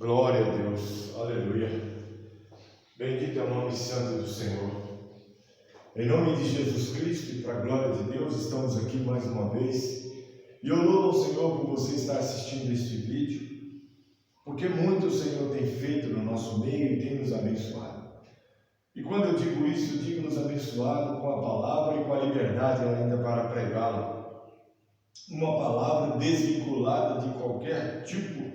Glória a Deus, aleluia. Bendito é o nome santo do Senhor. Em nome de Jesus Cristo e para a glória de Deus, estamos aqui mais uma vez. E eu louvo ao Senhor por você estar assistindo este vídeo, porque muito o Senhor tem feito no nosso meio e tem nos abençoado. E quando eu digo isso, eu digo nos abençoado com a palavra e com a liberdade ainda para pregá-la. Uma palavra desvinculada de qualquer tipo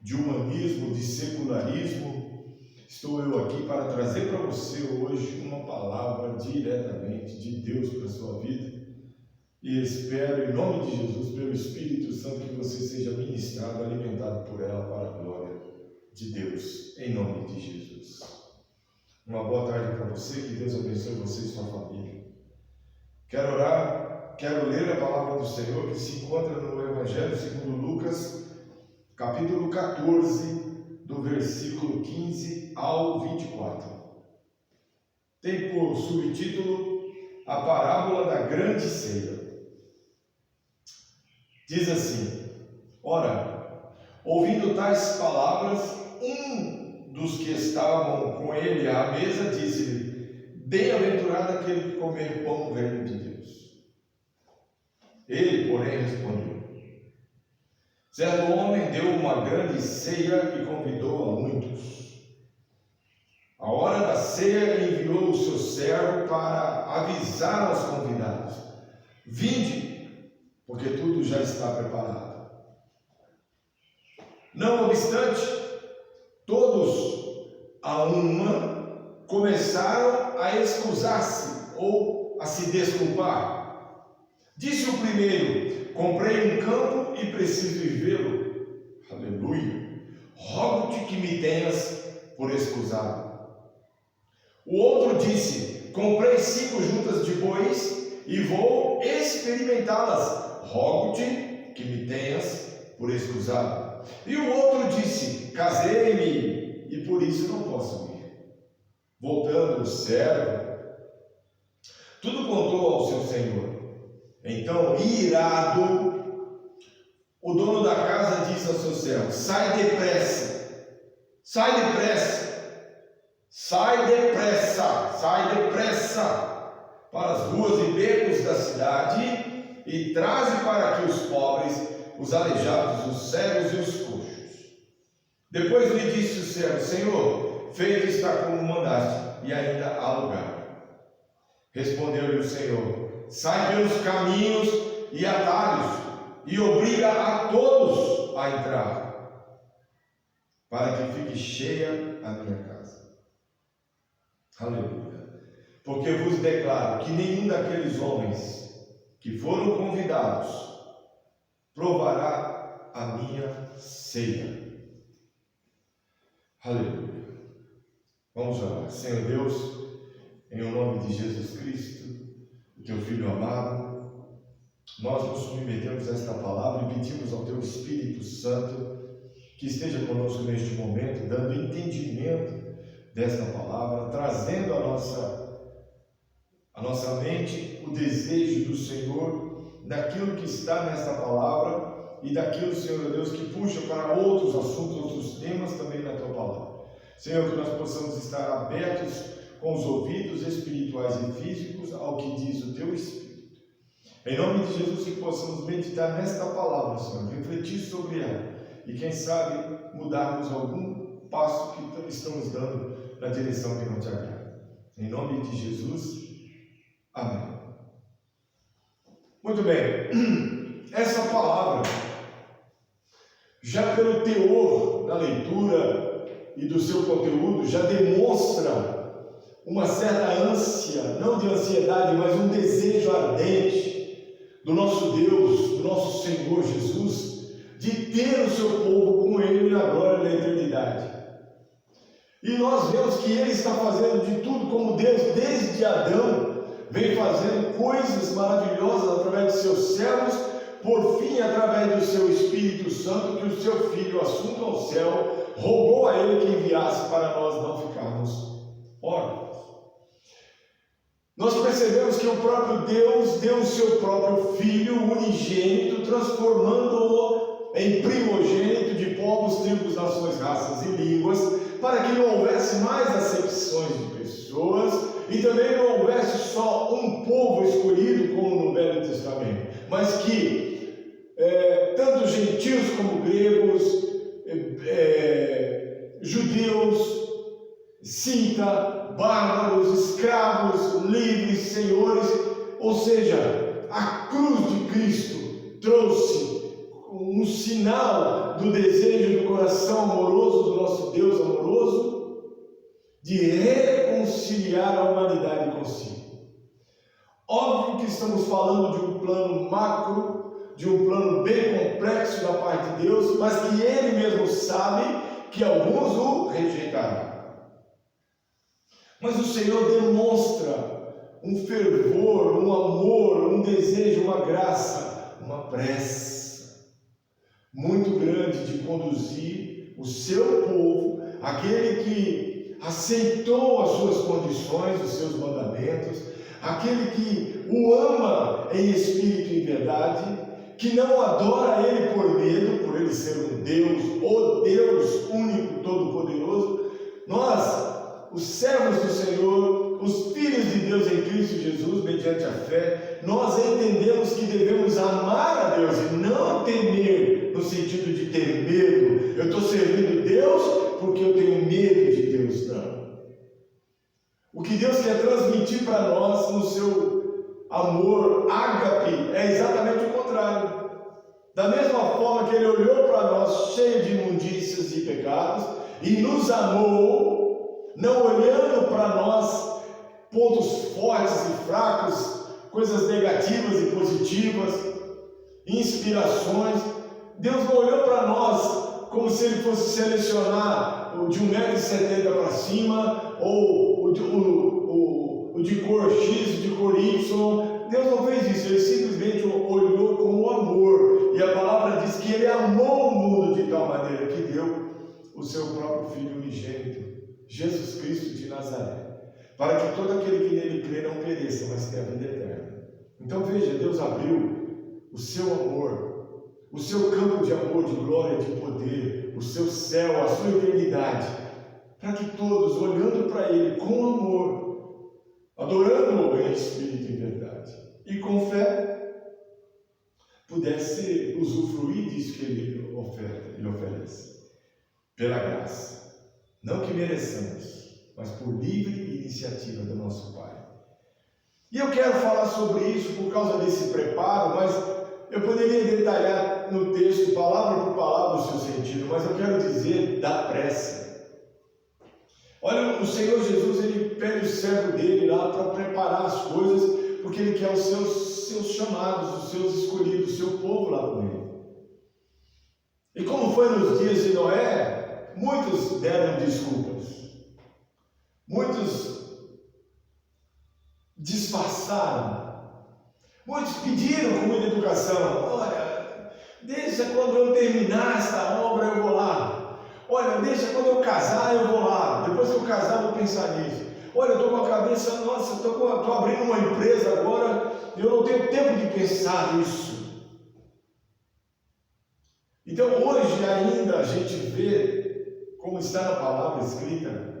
de humanismo, de secularismo. Estou eu aqui para trazer para você hoje uma palavra diretamente de Deus para a sua vida. E espero, em nome de Jesus, pelo Espírito Santo, que você seja ministrado, alimentado por ela para a glória de Deus, em nome de Jesus. Uma boa tarde para você, que Deus abençoe você e sua família. Quero orar, quero ler a palavra do Senhor que se encontra no Evangelho segundo Lucas, capítulo 14, do versículo 15 ao 24. Tem por subtítulo a parábola da grande ceia. Diz assim: Ora, ouvindo tais palavras, um dos que estavam com ele à mesa disse-lhe: Bem-aventurado aquele que comer pão no reino de Deus. Ele, porém, respondeu: Certo homem deu uma grande ceia e convidou a muitos. A hora da ceia enviou o seu servo para avisar aos convidados: Vinde, porque tudo já está preparado. Não obstante, todos a uma começaram a excusar-se ou a se desculpar. Disse o primeiro: Comprei um campo e preciso ir vê-lo. Aleluia! Rogo-te que me tenhas por escusado. O outro disse: Comprei 5 juntas de bois e vou experimentá-las. Rogo-te que me tenhas por escusado. E o outro disse: Casei-me e por isso não posso ir. Voltando o servo, tudo contou ao seu senhor. Então, irado, o dono da casa disse ao seu servo: Sai depressa, sai depressa, sai depressa, sai depressa para as ruas e becos da cidade e traze para aqui os pobres, os aleijados, os cegos e os coxos. Depois lhe disse o servo: Senhor, feito está como mandaste, e ainda há lugar. Respondeu-lhe o Senhor: Sai pelos caminhos e atalhos, e obriga a todos a entrar, para que fique cheia a minha casa. Aleluia! Porque vos declaro que nenhum daqueles homens que foram convidados provará a minha ceia. Aleluia! Vamos orar. Senhor Deus, em nome de Jesus Cristo, o teu Filho amado, nós nos submetemos a esta palavra e pedimos ao teu Espírito Santo que esteja conosco neste momento, dando entendimento desta palavra, trazendo à nossa mente o desejo do Senhor, daquilo que está nesta palavra e daquilo, Senhor Deus, que puxa para outros assuntos, outros temas também na tua palavra. Senhor, que nós possamos estar abertos com os ouvidos espirituais e físicos ao que diz o teu Espírito. Em nome de Jesus, que possamos meditar nesta palavra, Senhor, refletir sobre ela e, quem sabe, mudarmos algum passo que estamos dando na direção que não te agrada. Em nome de Jesus, amém. Muito bem, essa palavra, já pelo teor da leitura e do seu conteúdo, já demonstra uma certa ânsia, não de ansiedade, mas um desejo ardente do nosso Deus, do nosso Senhor Jesus, de ter o seu povo com Ele na glória da eternidade. E nós vemos que Ele está fazendo de tudo, como Deus, desde Adão, vem fazendo coisas maravilhosas através de seus servos, por fim, através do seu Espírito Santo, que o seu Filho, assunto ao céu, rogou a Ele que enviasse para nós não ficarmos órfãos. Nós percebemos que o próprio Deus deu o seu próprio Filho unigênito, transformando-o em primogênito de povos, tribos, nações para que não houvesse mais acepções de pessoas e também não houvesse só um povo escolhido como no Velho Testamento, mas que tanto gentios como gregos, judeus, cinta, bárbaros, escravos, livres, senhores, ou seja, a cruz de Cristo trouxe um sinal do desejo do coração amoroso do nosso Deus amoroso de reconciliar a humanidade consigo. Óbvio que estamos falando de um plano macro, de um plano bem complexo da parte de Deus, mas que Ele mesmo sabe que alguns o rejeitarão. Mas o Senhor demonstra um fervor, um amor, um desejo, uma graça, uma pressa muito grande de conduzir o seu povo, aquele que aceitou as suas condições, os seus mandamentos, aquele que o ama em espírito e em verdade, que não adora Ele por medo, por Ele ser um Deus, o Deus único, todo-poderoso. Nós, os servos do Senhor, os filhos de Deus em Cristo Jesus, mediante a fé, nós entendemos que devemos amar a Deus e não temer, no sentido de ter medo. Eu estou servindo Deus porque eu tenho medo de Deus, não. O que Deus quer transmitir para nós no seu amor ágape é exatamente o contrário. Da mesma forma que Ele olhou para nós cheio de imundícias e pecados e nos amou, não olhando para nós pontos fortes e fracos, coisas negativas e positivas, inspirações. Deus não olhou para nós como se Ele fosse selecionar o de 1,70 m para cima, ou o de cor X, de cor Y. Deus não fez isso, Ele simplesmente olhou com amor. E a palavra diz que Ele amou o mundo de tal maneira que deu o seu próprio Filho unigênito, Jesus Cristo de Nazaré, para que todo aquele que nele crê não pereça, mas tenha a vida eterna. Então veja, Deus abriu o seu amor, o seu campo de amor, de glória, de poder, o seu céu, a sua eternidade, para que todos, olhando para Ele com amor, adorando-o em espírito e verdade, e com fé, pudesse usufruir disso que Ele oferece, pela graça, não que mereçamos, mas por livre iniciativa do nosso Pai. E eu quero falar sobre isso por causa desse preparo, mas eu poderia detalhar no texto, palavra por palavra, o seu sentido, mas eu quero dizer da pressa. Olha, o Senhor Jesus, Ele pede o servo dele lá para preparar as coisas, porque Ele quer os seus chamados, os seus escolhidos, o seu povo lá com Ele. E como foi nos dias de Noé, muitos deram desculpas, muitos disfarçaram, muitos pediram com muita educação: olha, deixa quando eu terminar esta obra eu vou lá, olha, deixa quando eu casar eu vou lá, depois que eu casar eu vou pensar nisso, olha, eu estou com a cabeça, nossa, estou abrindo uma empresa agora, eu não tenho tempo de pensar nisso. Então hoje ainda a gente vê, como está na palavra escrita,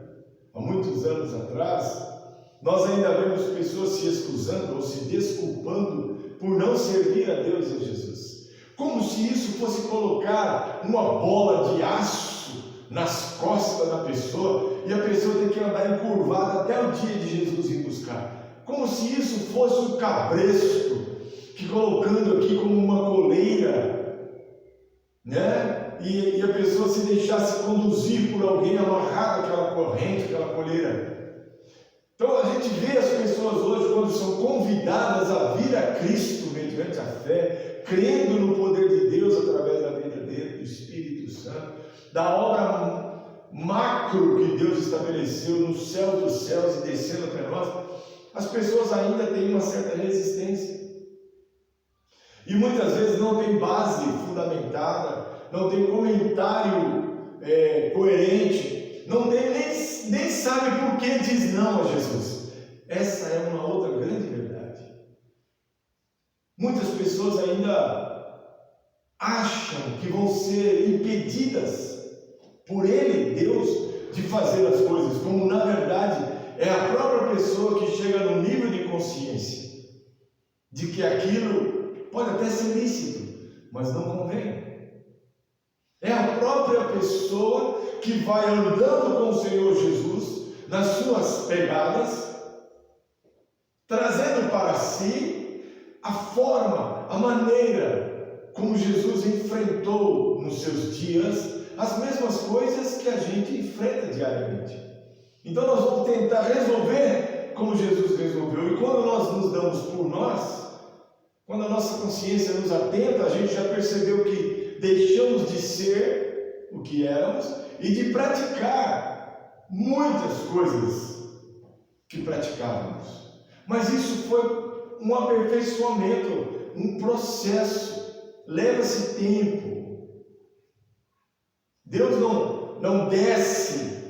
há muitos anos atrás, nós ainda vemos pessoas se excusando ou se desculpando por não servir a Deus e a Jesus, como se isso fosse colocar uma bola de aço nas costas da pessoa e a pessoa tem que andar encurvada até o dia de Jesus ir buscar, como se isso fosse um cabresto que colocando aqui como uma coleira, né? E a pessoa se deixasse conduzir por alguém amarrado àquela corrente, aquela coleira. Então a gente vê as pessoas hoje, quando são convidadas a vir a Cristo mediante a fé, crendo no poder de Deus através da vida dele, do Espírito Santo, da obra macro que Deus estabeleceu no céu dos céus e descendo até nós, as pessoas ainda têm uma certa resistência. E muitas vezes não tem base fundamentada, não tem comentário coerente, não tem nem sabe por que diz não a Jesus. Essa é uma outra grande verdade. Muitas pessoas ainda acham que vão ser impedidas por Ele, Deus, de fazer as coisas, como na verdade é a própria pessoa que chega no nível de consciência de que aquilo pode até ser lícito, mas não convém. É a própria pessoa que vai andando com o Senhor Jesus nas suas pegadas, trazendo para si a forma, a maneira como Jesus enfrentou nos seus dias as mesmas coisas que a gente enfrenta diariamente. Então nós vamos tentar resolver como Jesus resolveu. E quando nós nos damos por nós, quando a nossa consciência nos atenta, a gente já percebeu que deixamos de ser o que éramos e de praticar muitas coisas que praticávamos. Mas isso foi um aperfeiçoamento, um processo, leva-se tempo. Deus não desce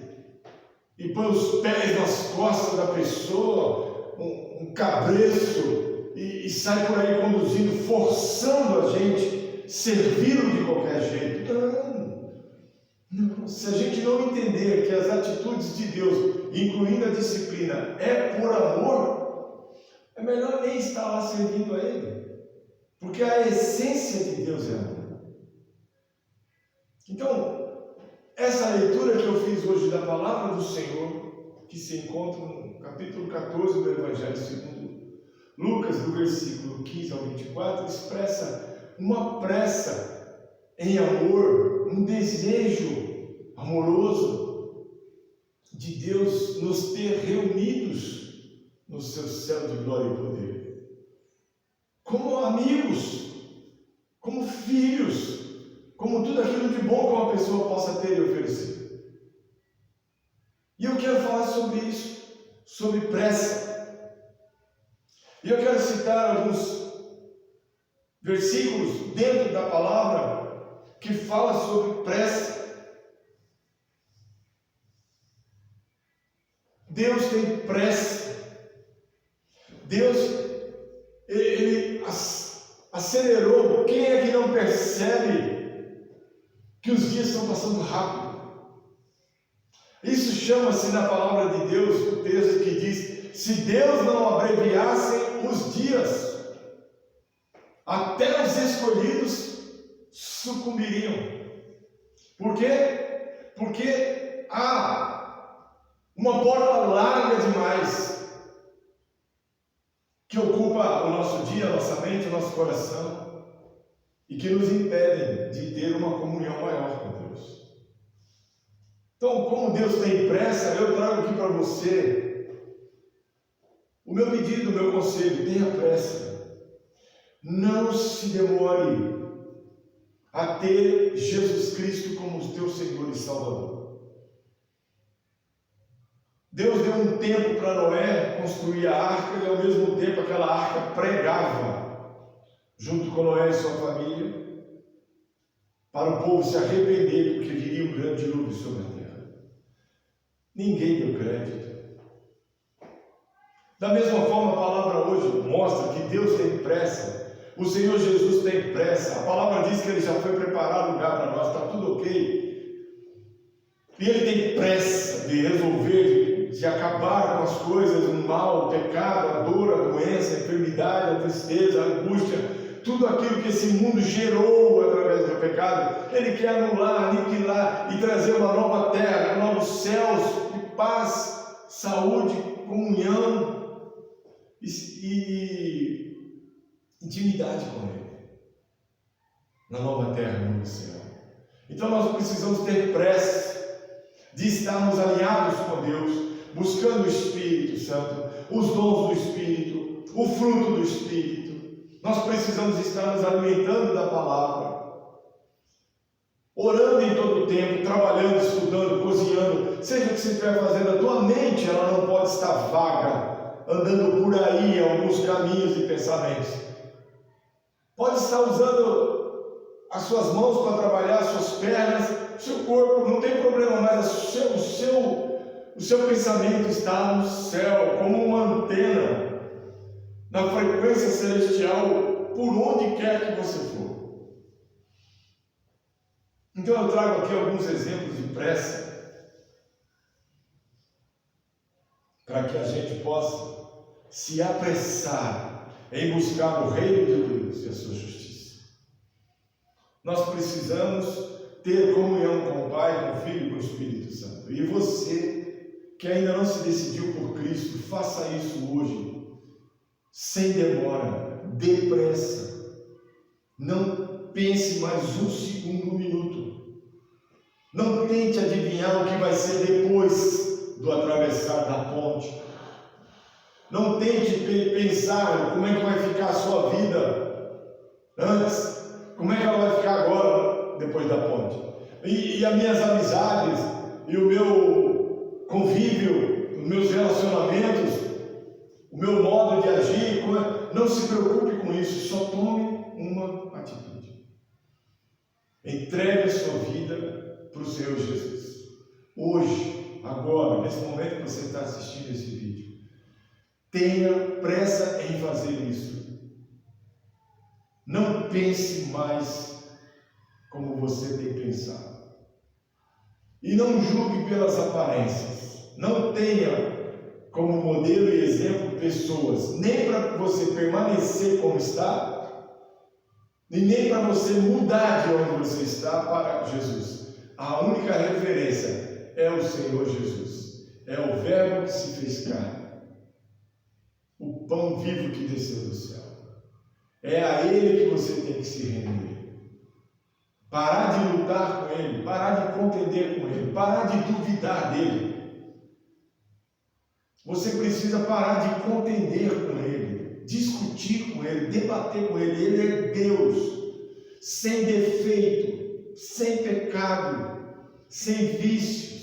e põe os pés nas costas da pessoa, um cabresto, e sai por aí conduzindo, forçando a gente, servi-lo de qualquer jeito. Não. Se a gente não entender que as atitudes de Deus, incluindo a disciplina, é por amor, é melhor nem estar lá servindo a Ele, porque a essência de Deus é amor. Então, essa leitura que eu fiz hoje da palavra do Senhor, que se encontra no capítulo 14 do Evangelho segundo Lucas, do versículo 15 ao 24, expressa uma pressa em amor, um desejo amoroso de Deus nos ter reunidos no seu céu de glória e poder, como amigos, como filhos, como tudo aquilo de bom que uma pessoa possa ter e oferecer. E eu quero falar sobre isso, sobre pressa. E eu quero citar alguns versículos dentro da palavra que fala sobre pressa. Deus tem pressa. Deus, Ele acelerou. Quem é que não percebe que os dias estão passando rápido? Isso chama-se na palavra de Deus, o texto que diz: se Deus não abreviasse os dias, até os escolhidos sucumbiriam. Por quê? Porque há uma porta larga demais que ocupa o nosso dia, a nossa mente, o nosso coração, e que nos impedem de ter uma comunhão maior com Deus. Então, como Deus tem pressa, eu trago aqui para você o meu pedido, o meu conselho: tenha pressa. Não se demore a ter Jesus Cristo como o teu Senhor e Salvador. Deus deu um tempo para Noé construir a arca, e ao mesmo tempo aquela arca pregava, junto com Noé e sua família, para o povo se arrepender, porque viria um grande dilúvio sobre a terra. Ninguém deu crédito. Da mesma forma, a palavra hoje mostra que Deus tem pressa. O Senhor Jesus tem pressa. A palavra diz que Ele já foi preparar lugar para nós, está tudo ok. E Ele tem pressa de resolver, de acabar com as coisas, o mal, o pecado, a dor, a doença, a enfermidade, a tristeza, a angústia, tudo aquilo que esse mundo gerou através do pecado. Ele quer anular, aniquilar e trazer uma nova terra, novos céus de paz, saúde, comunhão e intimidade com Ele, na nova terra, no novo céu. Então nós precisamos ter pressa de estarmos alinhados com Deus, buscando o Espírito Santo, os dons do Espírito, o fruto do Espírito. Nós precisamos estar nos alimentando da palavra, orando em todo o tempo, trabalhando, estudando, cozinhando, seja o que você estiver fazendo. A tua mente, ela não pode estar vaga, andando por aí em alguns caminhos e pensamentos. Pode estar usando as suas mãos para trabalhar, as suas pernas, o seu corpo, não tem problema, mas o seu pensamento está no céu, como uma antena, na frequência celestial, por onde quer que você for. Então eu trago aqui alguns exemplos de pressa, para que a gente possa se apressar em buscar o reino de Deus e a sua justiça. Nós precisamos ter comunhão com o Pai, com o Filho e com o Espírito Santo. E você que ainda não se decidiu por Cristo, faça isso hoje, sem demora, depressa. Não pense mais um segundo, um minuto. Não tente adivinhar o que vai ser depois do atravessar da ponte. Não tente pensar como é que vai ficar a sua vida antes, como é que ela vai ficar agora, depois da ponte. E as minhas amizades, e o meu convívio, os meus relacionamentos, o meu modo de agir, não se preocupe com isso, só tome uma atitude. Entregue a sua vida para o Senhor Jesus. Hoje, agora, nesse momento que você está assistindo esse vídeo, tenha pressa em fazer isso. Não pense mais como você tem pensado. E não julgue pelas aparências. Não tenha como modelo e exemplo pessoas, nem para você permanecer como está, e nem para você mudar de onde você está para Jesus. A única referência é o Senhor Jesus. É o Verbo que se fez carne. O pão vivo que desceu do céu. É a Ele que você tem que se render. Parar de lutar com Ele, parar de contender com Ele, parar de duvidar dEle. Você precisa parar de contender com Ele, discutir com Ele, debater com Ele. Ele é Deus, sem defeito, sem pecado, sem vícios.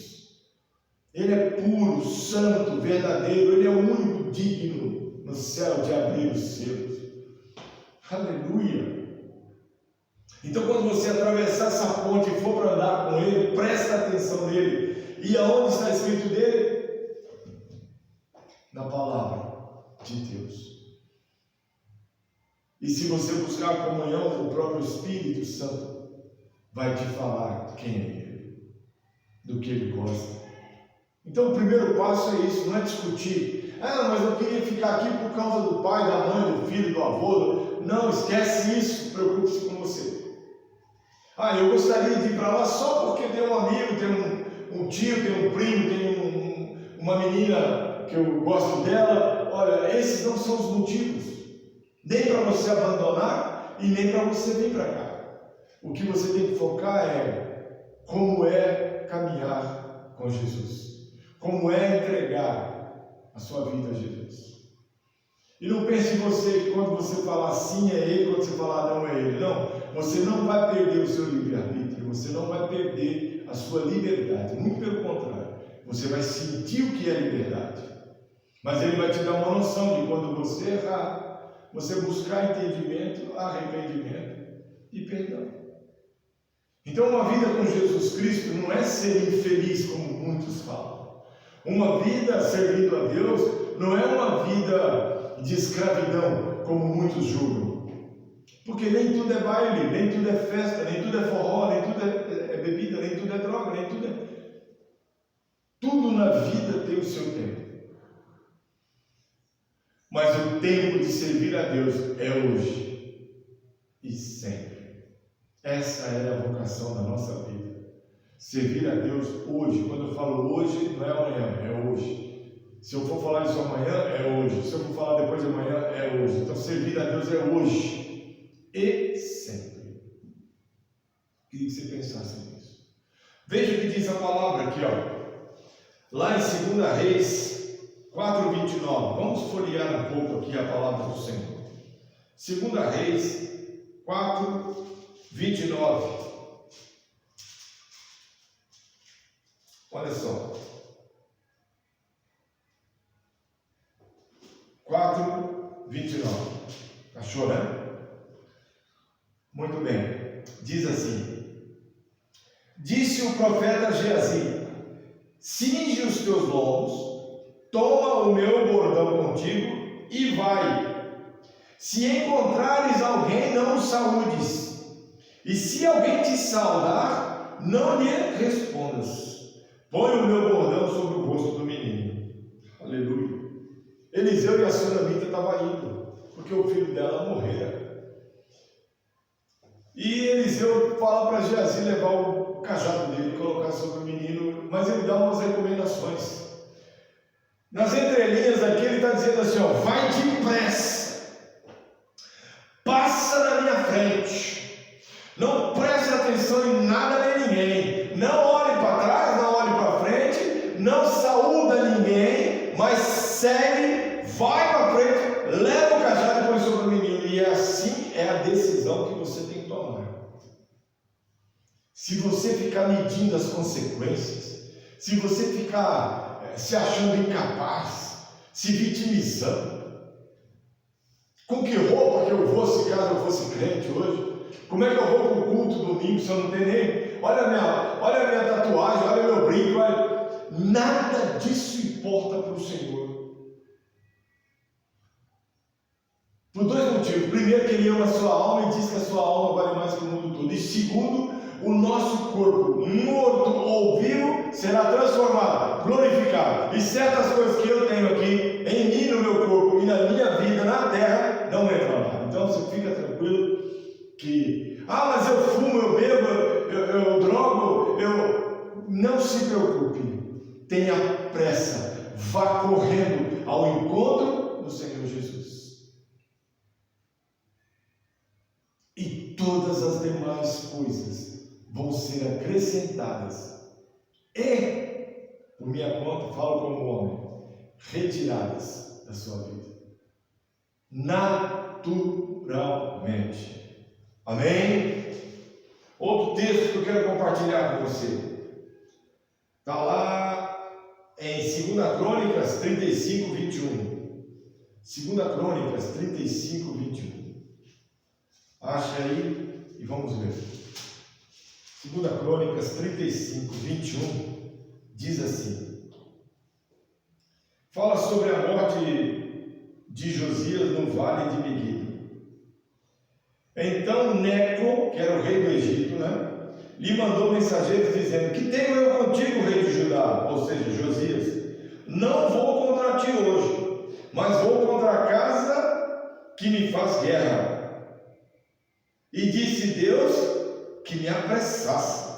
Ele é puro, santo, verdadeiro. Ele é o único digno no céu de abrir os selos. Aleluia! Então, quando você atravessar essa ponte e for para andar com Ele, presta atenção nele. E aonde está escrito dele? Na palavra de Deus. E se você buscar a comunhão com o próprio Espírito Santo, vai te falar quem é Ele, do que Ele gosta. Então o primeiro passo é isso, não é discutir. Mas eu queria ficar aqui por causa do pai, da mãe, do filho, do avô. Não, esquece isso, preocupe-se com você. Eu gostaria de ir para lá só porque tem um amigo, tem um tio, tem um primo, tem uma menina que eu gosto dela. Olha, esses não são os motivos, nem para você abandonar e nem para você vir para cá. O que você tem que focar é como é caminhar com Jesus, como é entregar a sua vida a Jesus. E não pense em você que quando você falar sim é Ele, quando você falar não é Ele. Não, você não vai perder o seu livre-arbítrio, você não vai perder a sua liberdade. Muito pelo contrário, você vai sentir o que é liberdade. Mas Ele vai te dar uma noção de quando você errar, você buscar entendimento, arrependimento e perdão. Então uma vida com Jesus Cristo não é ser infeliz como muitos falam. Uma vida servindo a Deus não é uma vida de escravidão, como muitos julgam. Porque nem tudo é baile, nem tudo é festa, nem tudo é forró, nem tudo é bebida, nem tudo é droga, nem tudo é... Tudo na vida tem o seu tempo. Mas o tempo de servir a Deus é hoje e sempre. Essa é a vocação da nossa vida. Servir a Deus hoje. Quando eu falo hoje, não é amanhã, é hoje. Se eu for falar isso amanhã, é hoje. Se eu for falar depois de amanhã, é hoje. Então, servir a Deus é hoje e sempre. Queria que você pensasse nisso. Veja o que diz a palavra aqui, lá em 2 Reis 4:29. Vamos folhear um pouco aqui a palavra do Senhor. 2 Reis 4:29. Olha só. 4:29. Achou, né? Muito bem. Diz assim: disse o profeta Geazi: cinge os teus lombos, toma o meu bordão contigo e vai. Se encontrares alguém, não o saúdes, e se alguém te saudar, não lhe respondas. Põe o meu bordão sobre o rosto do menino. Aleluia. Eliseu e a sunamita estavam indo, porque o filho dela morrera. E Eliseu fala para Geazi levar o cajado dele e colocar sobre o menino, mas ele dá umas recomendações. Nas entrelinhas aqui ele está dizendo assim, ó, vai depressa, passa na minha frente, não preste atenção em nada nem ninguém, não olhe para trás, não olhe para frente, não saúda ninguém, mas segue, vai para frente, leva o cajado e põe sobre o menino. E assim é a decisão que você tem que tomar. Se você ficar medindo as consequências, se você ficar se achando incapaz, se vitimizando, com que roupa que eu vou se caso eu fosse crente hoje? Como é que eu vou para o culto domingo se eu não tenho nem? Olha a minha tatuagem, olha meu brinco, olha. Nada disso importa para o Senhor. Por dois motivos. Primeiro, que Ele ama a sua alma e diz que a sua alma vale mais que o mundo todo. E segundo, o nosso corpo, morto ou vivo, será transformado, glorificado. E certas coisas que eu tenho aqui, em mim, no meu corpo e na minha vida, na terra, não entram lá. Então você fica tranquilo que, mas eu fumo, eu bebo, eu drogo, não se preocupe. Tenha pressa, vá correndo ao encontro do Senhor Jesus. E todas as demais coisas vão ser acrescentadas e, por minha conta, falo como homem, retiradas da sua vida, naturalmente. Amém? Outro texto que eu quero compartilhar com você, está lá em 2 Crônicas 35, 21. 2 Crônicas 35, 21. Acha aí e vamos ver. 2 Crônicas 35, 21, diz assim, fala sobre a morte de Josias no vale de Meguido. Então Neco, que era o rei do Egito, lhe mandou mensageiros dizendo, que tenho eu contigo, rei de Judá, ou seja, Josias, não vou contra ti hoje, mas vou contra a casa que me faz guerra. E disse Deus que me apressasse.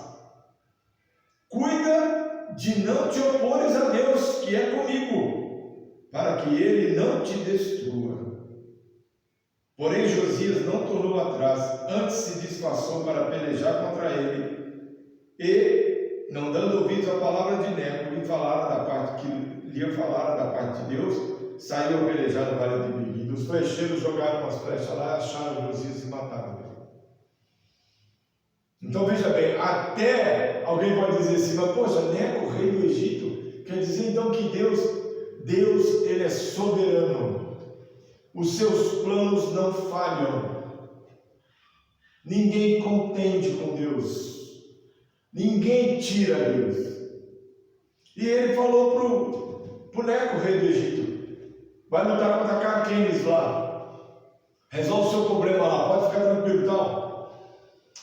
Cuida de não te opores a Deus, que é comigo, para que ele não te destrua. Porém Josias não tornou atrás, antes se disfarçou para pelejar contra ele, e, não dando ouvidos à palavra de Neco, lhe falara da parte de Deus, saiu a pelejar no vale de Meguido. Os flecheiros jogaram umas flechas lá, acharam Josias e mataram ele. Então veja bem, até alguém pode dizer assim, mas poxa, Neco, rei do Egito, quer dizer então que Deus ele é soberano, os seus planos não falham, ninguém contende com Deus, ninguém tira Deus. E ele falou para o Neco, rei do Egito, vai lutar contra Carquemes lá, resolve o seu problema lá, pode ficar tranquilo, tal.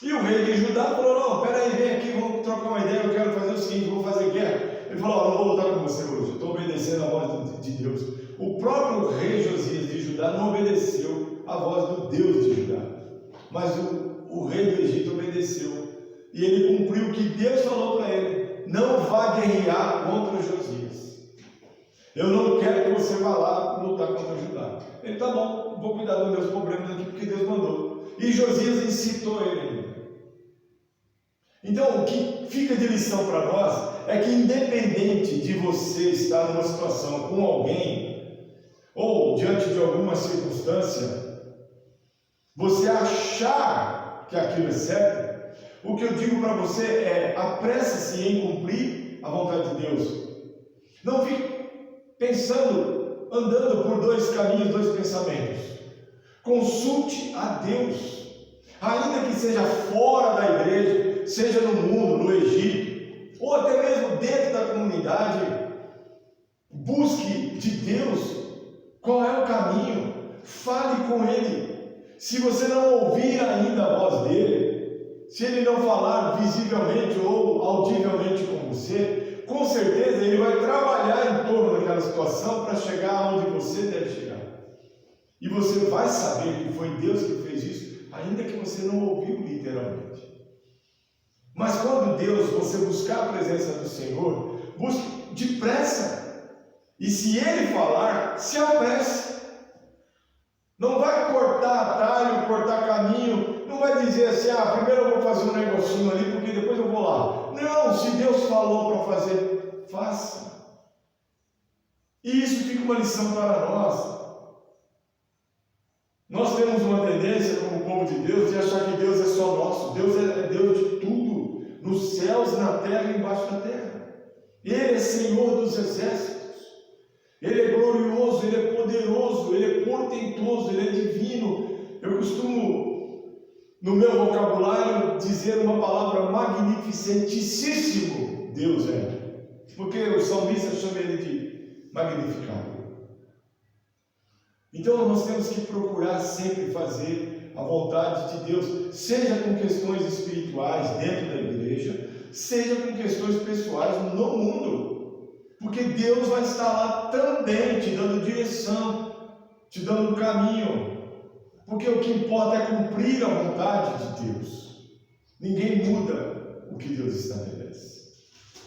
E o rei de Judá falou, não, peraí, vem aqui, vamos trocar uma ideia, eu quero fazer o seguinte, vou fazer guerra. Ele falou, não vou lutar com você hoje, eu estou obedecendo a voz de Deus. O próprio rei Josias de Judá não obedeceu a voz do Deus de Judá, mas o rei do Egito obedeceu. E ele cumpriu o que Deus falou para ele, não vá guerrear contra Josias. Eu não quero que você vá lá lutar contra Judá. Ele, tá bom, vou cuidar dos meus problemas aqui, porque Deus mandou. E Josias incitou ele. Então, o que fica de lição para nós é que, independente de você estar numa situação com alguém, ou diante de alguma circunstância, você achar que aquilo é certo, o que eu digo para você é, apresse-se em cumprir a vontade de Deus. Não fique pensando, andando por dois caminhos, dois pensamentos. Consulte a Deus. Ainda que seja fora da igreja, seja no mundo, no Egito, ou até mesmo dentro da comunidade, busque de Deus qual é o caminho, fale com Ele. Se você não ouvir ainda a voz dele, se ele não falar visivelmente ou audivelmente com você, com certeza ele vai trabalhar em torno daquela situação salvação para chegar onde você deve chegar. E você vai saber que foi Deus que fez isso, ainda que você não ouviu literalmente. Mas quando você buscar a presença do Senhor, busque depressa. E se Ele falar, se apresse. Não vai cortar atalho, cortar caminho. Não vai dizer assim, primeiro eu vou fazer um negocinho ali, porque depois eu vou lá. Não, se Deus falou para fazer, faça. E isso fica uma lição para nós. Nós temos uma tendência, como povo de Deus, de achar que Deus é só nosso. Deus é Deus de tudo, nos céus, na terra e embaixo da terra. Ele é Senhor dos exércitos. Ele é glorioso, Ele é poderoso, Ele é portentoso, Ele é divino. Eu costumo, no meu vocabulário, dizer uma palavra magnificentíssimo. Deus é. Porque o salmista chama Ele de magnificado. Então nós temos que procurar sempre fazer a vontade de Deus, seja com questões espirituais dentro da igreja, seja com questões pessoais no mundo. Porque Deus vai estar lá também, te dando direção, te dando caminho. Porque o que importa é cumprir a vontade de Deus. Ninguém muda o que Deus estabelece.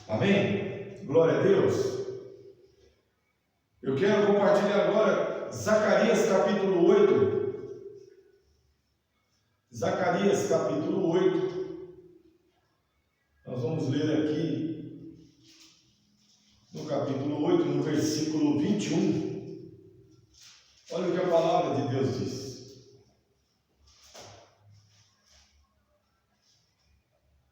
Amém? Glória a Deus. Eu quero compartilhar agora Zacarias capítulo 8. Zacarias capítulo 8. Nós vamos ler aqui no capítulo 8, no versículo 21, olha o que a palavra de Deus diz.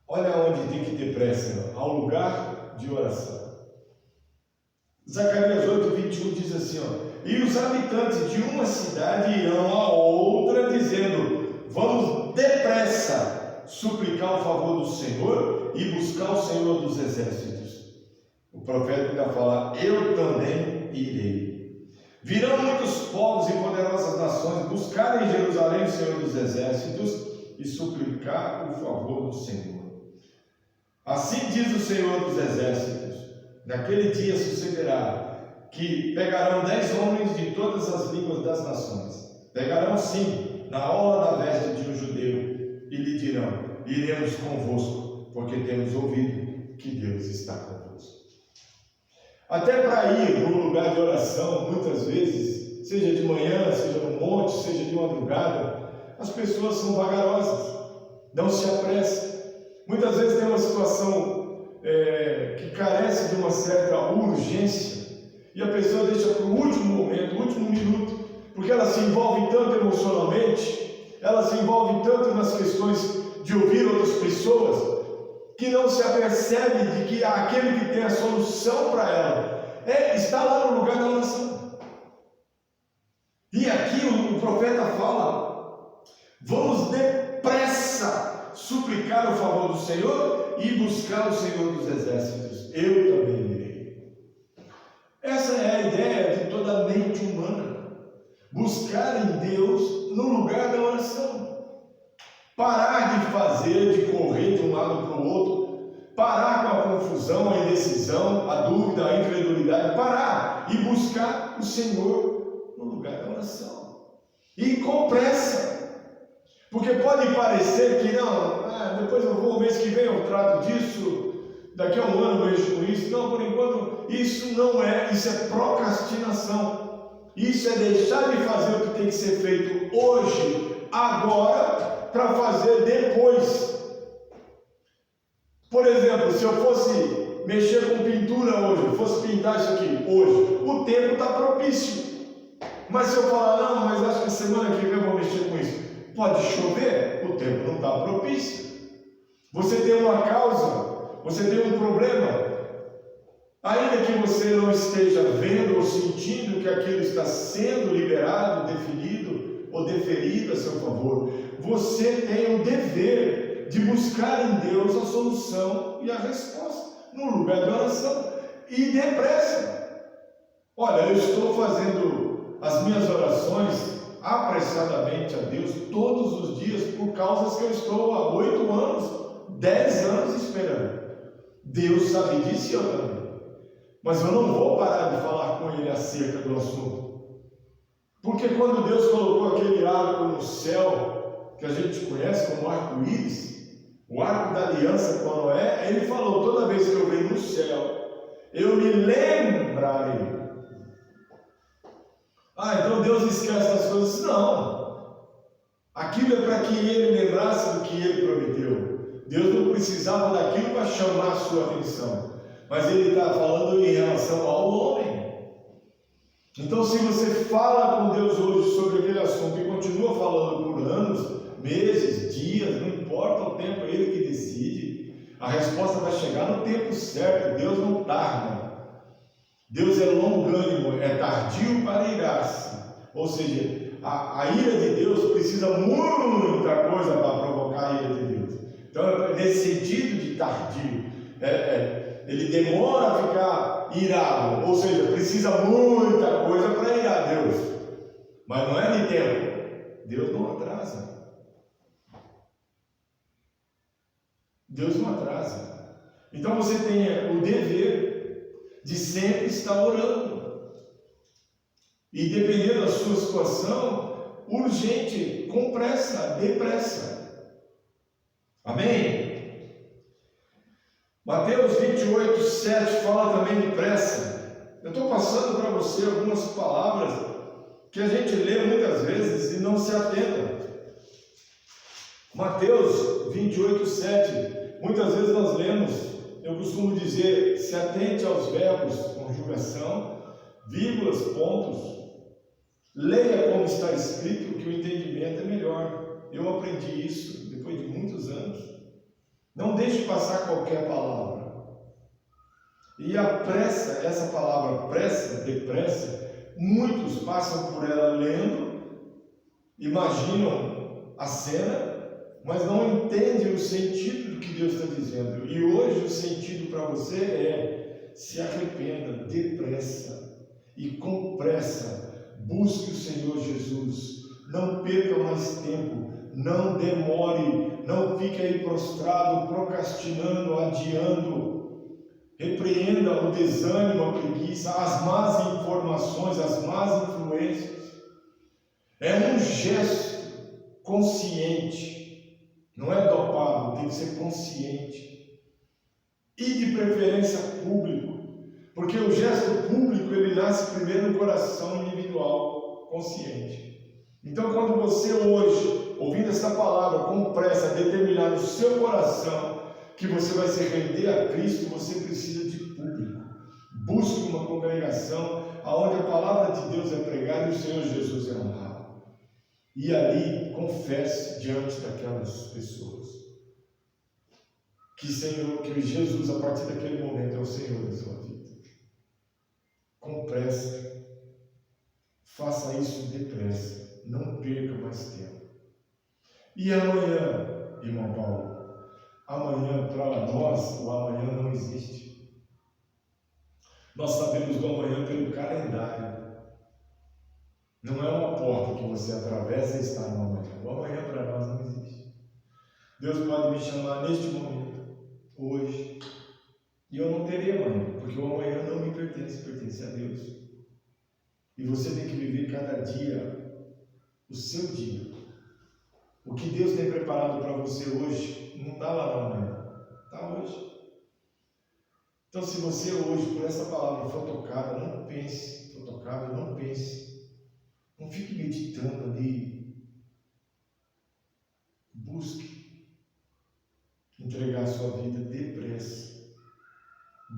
Olha onde tem que ter pressa, ao lugar de oração. Zacarias 8, 21 diz assim, e os habitantes de uma cidade irão a outra, dizendo, vamos depressa suplicar o favor do Senhor e buscar o Senhor dos exércitos. O profeta ainda fala, eu também irei. Virão muitos povos e poderosas nações buscar em Jerusalém o Senhor dos exércitos e suplicar o favor do Senhor. Assim diz o Senhor dos exércitos, naquele dia sucederá que pegarão 10 homens de todas as línguas das nações, pegarão sim na orla da veste de um judeu e lhe dirão, iremos convosco, porque temos ouvido que Deus está convosco. Até para ir no lugar de oração, muitas vezes, seja de manhã, seja no monte, seja de madrugada, as pessoas são vagarosas, não se apressam. Muitas vezes tem uma situação que carece de uma certa urgência, e a pessoa deixa para o último momento, o último minuto, porque ela se envolve tanto emocionalmente, ela se envolve tanto nas questões de ouvir outras pessoas, que não se apercebe de que aquele que tem a solução para ela está lá no lugar da oração. E aqui o profeta fala, vamos depressa suplicar o favor do Senhor e buscar o Senhor dos exércitos. Eu também irei. Essa é a ideia de toda a mente humana. Buscar em Deus no lugar da oração. Parar de fazer, de correr de um lado para o outro, parar com a confusão, a indecisão, a dúvida, a incredulidade, parar e buscar o Senhor no lugar da oração. E com pressa, porque pode parecer que não, depois eu vou, mês que vem eu trato disso, daqui a um ano eu mexo com isso. Não, por enquanto, isso não é, isso é procrastinação. Isso é deixar de fazer o que tem que ser feito hoje, agora, para fazer depois. Por exemplo, se eu fosse mexer com pintura hoje, eu fosse pintar isso aqui hoje, o tempo está propício. Mas se eu falar, não, mas acho que semana que vem eu vou mexer com isso, pode chover, o tempo não está propício. Você tem uma causa, você tem um problema, ainda que você não esteja vendo ou sentindo que aquilo está sendo liberado, definido ou deferido a seu favor, você tem o dever de buscar em Deus a solução e a resposta no lugar da oração e depressa. Olha, eu estou fazendo as minhas orações apressadamente a Deus todos os dias por causas que eu estou há 8 anos, 10 anos esperando. Deus sabe disso e eu também. Mas eu não vou parar de falar com ele acerca do assunto. Porque quando Deus colocou aquele arco no céu, que a gente conhece como arco-íris, o arco da aliança com Noé, ele falou: toda vez que eu venho no céu, eu me lembrarei. Então Deus esquece das coisas? Não. Aquilo é para que ele lembrasse do que ele prometeu. Deus não precisava daquilo para chamar a sua atenção. Mas ele está falando em relação ao homem. Então, se você fala com Deus hoje sobre aquele assunto e continua falando por anos, meses, dias, não importa o tempo, é ele que decide. A resposta vai chegar no tempo certo. Deus não tarda. Deus é longânimo, é tardio para irar-se. Ou seja, a ira de Deus precisa muita coisa para provocar a ira de Deus. Então, nesse sentido de tardio, ele demora a ficar irado, ou seja, precisa muita coisa para irar Deus. Mas não é de tempo. Deus não atrasa. Deus não atrasa. Então você tem o dever de sempre estar orando. E dependendo da sua situação, urgente, com pressa, depressa. Amém? Mateus 28, 7 fala também de pressa. Eu estou passando para você algumas palavras que a gente lê muitas vezes e não se atenta. Mateus 28, 7. Muitas vezes nós lemos. Eu costumo dizer: se atente aos verbos, conjugação, vírgulas, pontos. Leia como está escrito, que o entendimento é melhor. Eu aprendi isso depois de muitos anos. Não deixe passar qualquer palavra. E a pressa, essa palavra pressa, depressa, muitos passam por ela lendo, imaginam a cena, mas não entendem o sentido do que Deus está dizendo. E hoje o sentido para você é: se arrependa depressa e com pressa. Busque o Senhor Jesus. Não perca mais tempo. Não demore. Não fique aí prostrado, procrastinando, adiando. Repreenda o desânimo, a preguiça, as más informações, as más influências. É um gesto consciente. Não é dopado, tem que ser consciente. E de preferência público. Porque o gesto público, ele nasce primeiro no coração individual, consciente. Então, quando você hoje, ouvindo essa palavra com pressa, determinar no seu coração que você vai se render a Cristo, você precisa de público. Busque uma congregação onde a palavra de Deus é pregada e o Senhor Jesus é honrado. E ali confesse diante daquelas pessoas que Jesus, a partir daquele momento, é o Senhor da sua vida. Com pressa. Faça isso depressa. Não perca mais tempo. E amanhã, irmão Paulo? Amanhã, para nós, o amanhã não existe. Nós sabemos do amanhã pelo calendário. Não é uma porta que você atravessa e está no amanhã. O amanhã para nós não existe. Deus pode me chamar neste momento, hoje, e eu não terei amanhã, porque o amanhã não me pertence, pertence a Deus. E você tem que viver cada dia o seu dia. O que Deus tem preparado para você hoje não está lá no amanhã, está hoje. Então, se você hoje, por essa palavra, for tocada, não pense, for tocado, não pense. Não fique meditando ali. Busque entregar a sua vida depressa.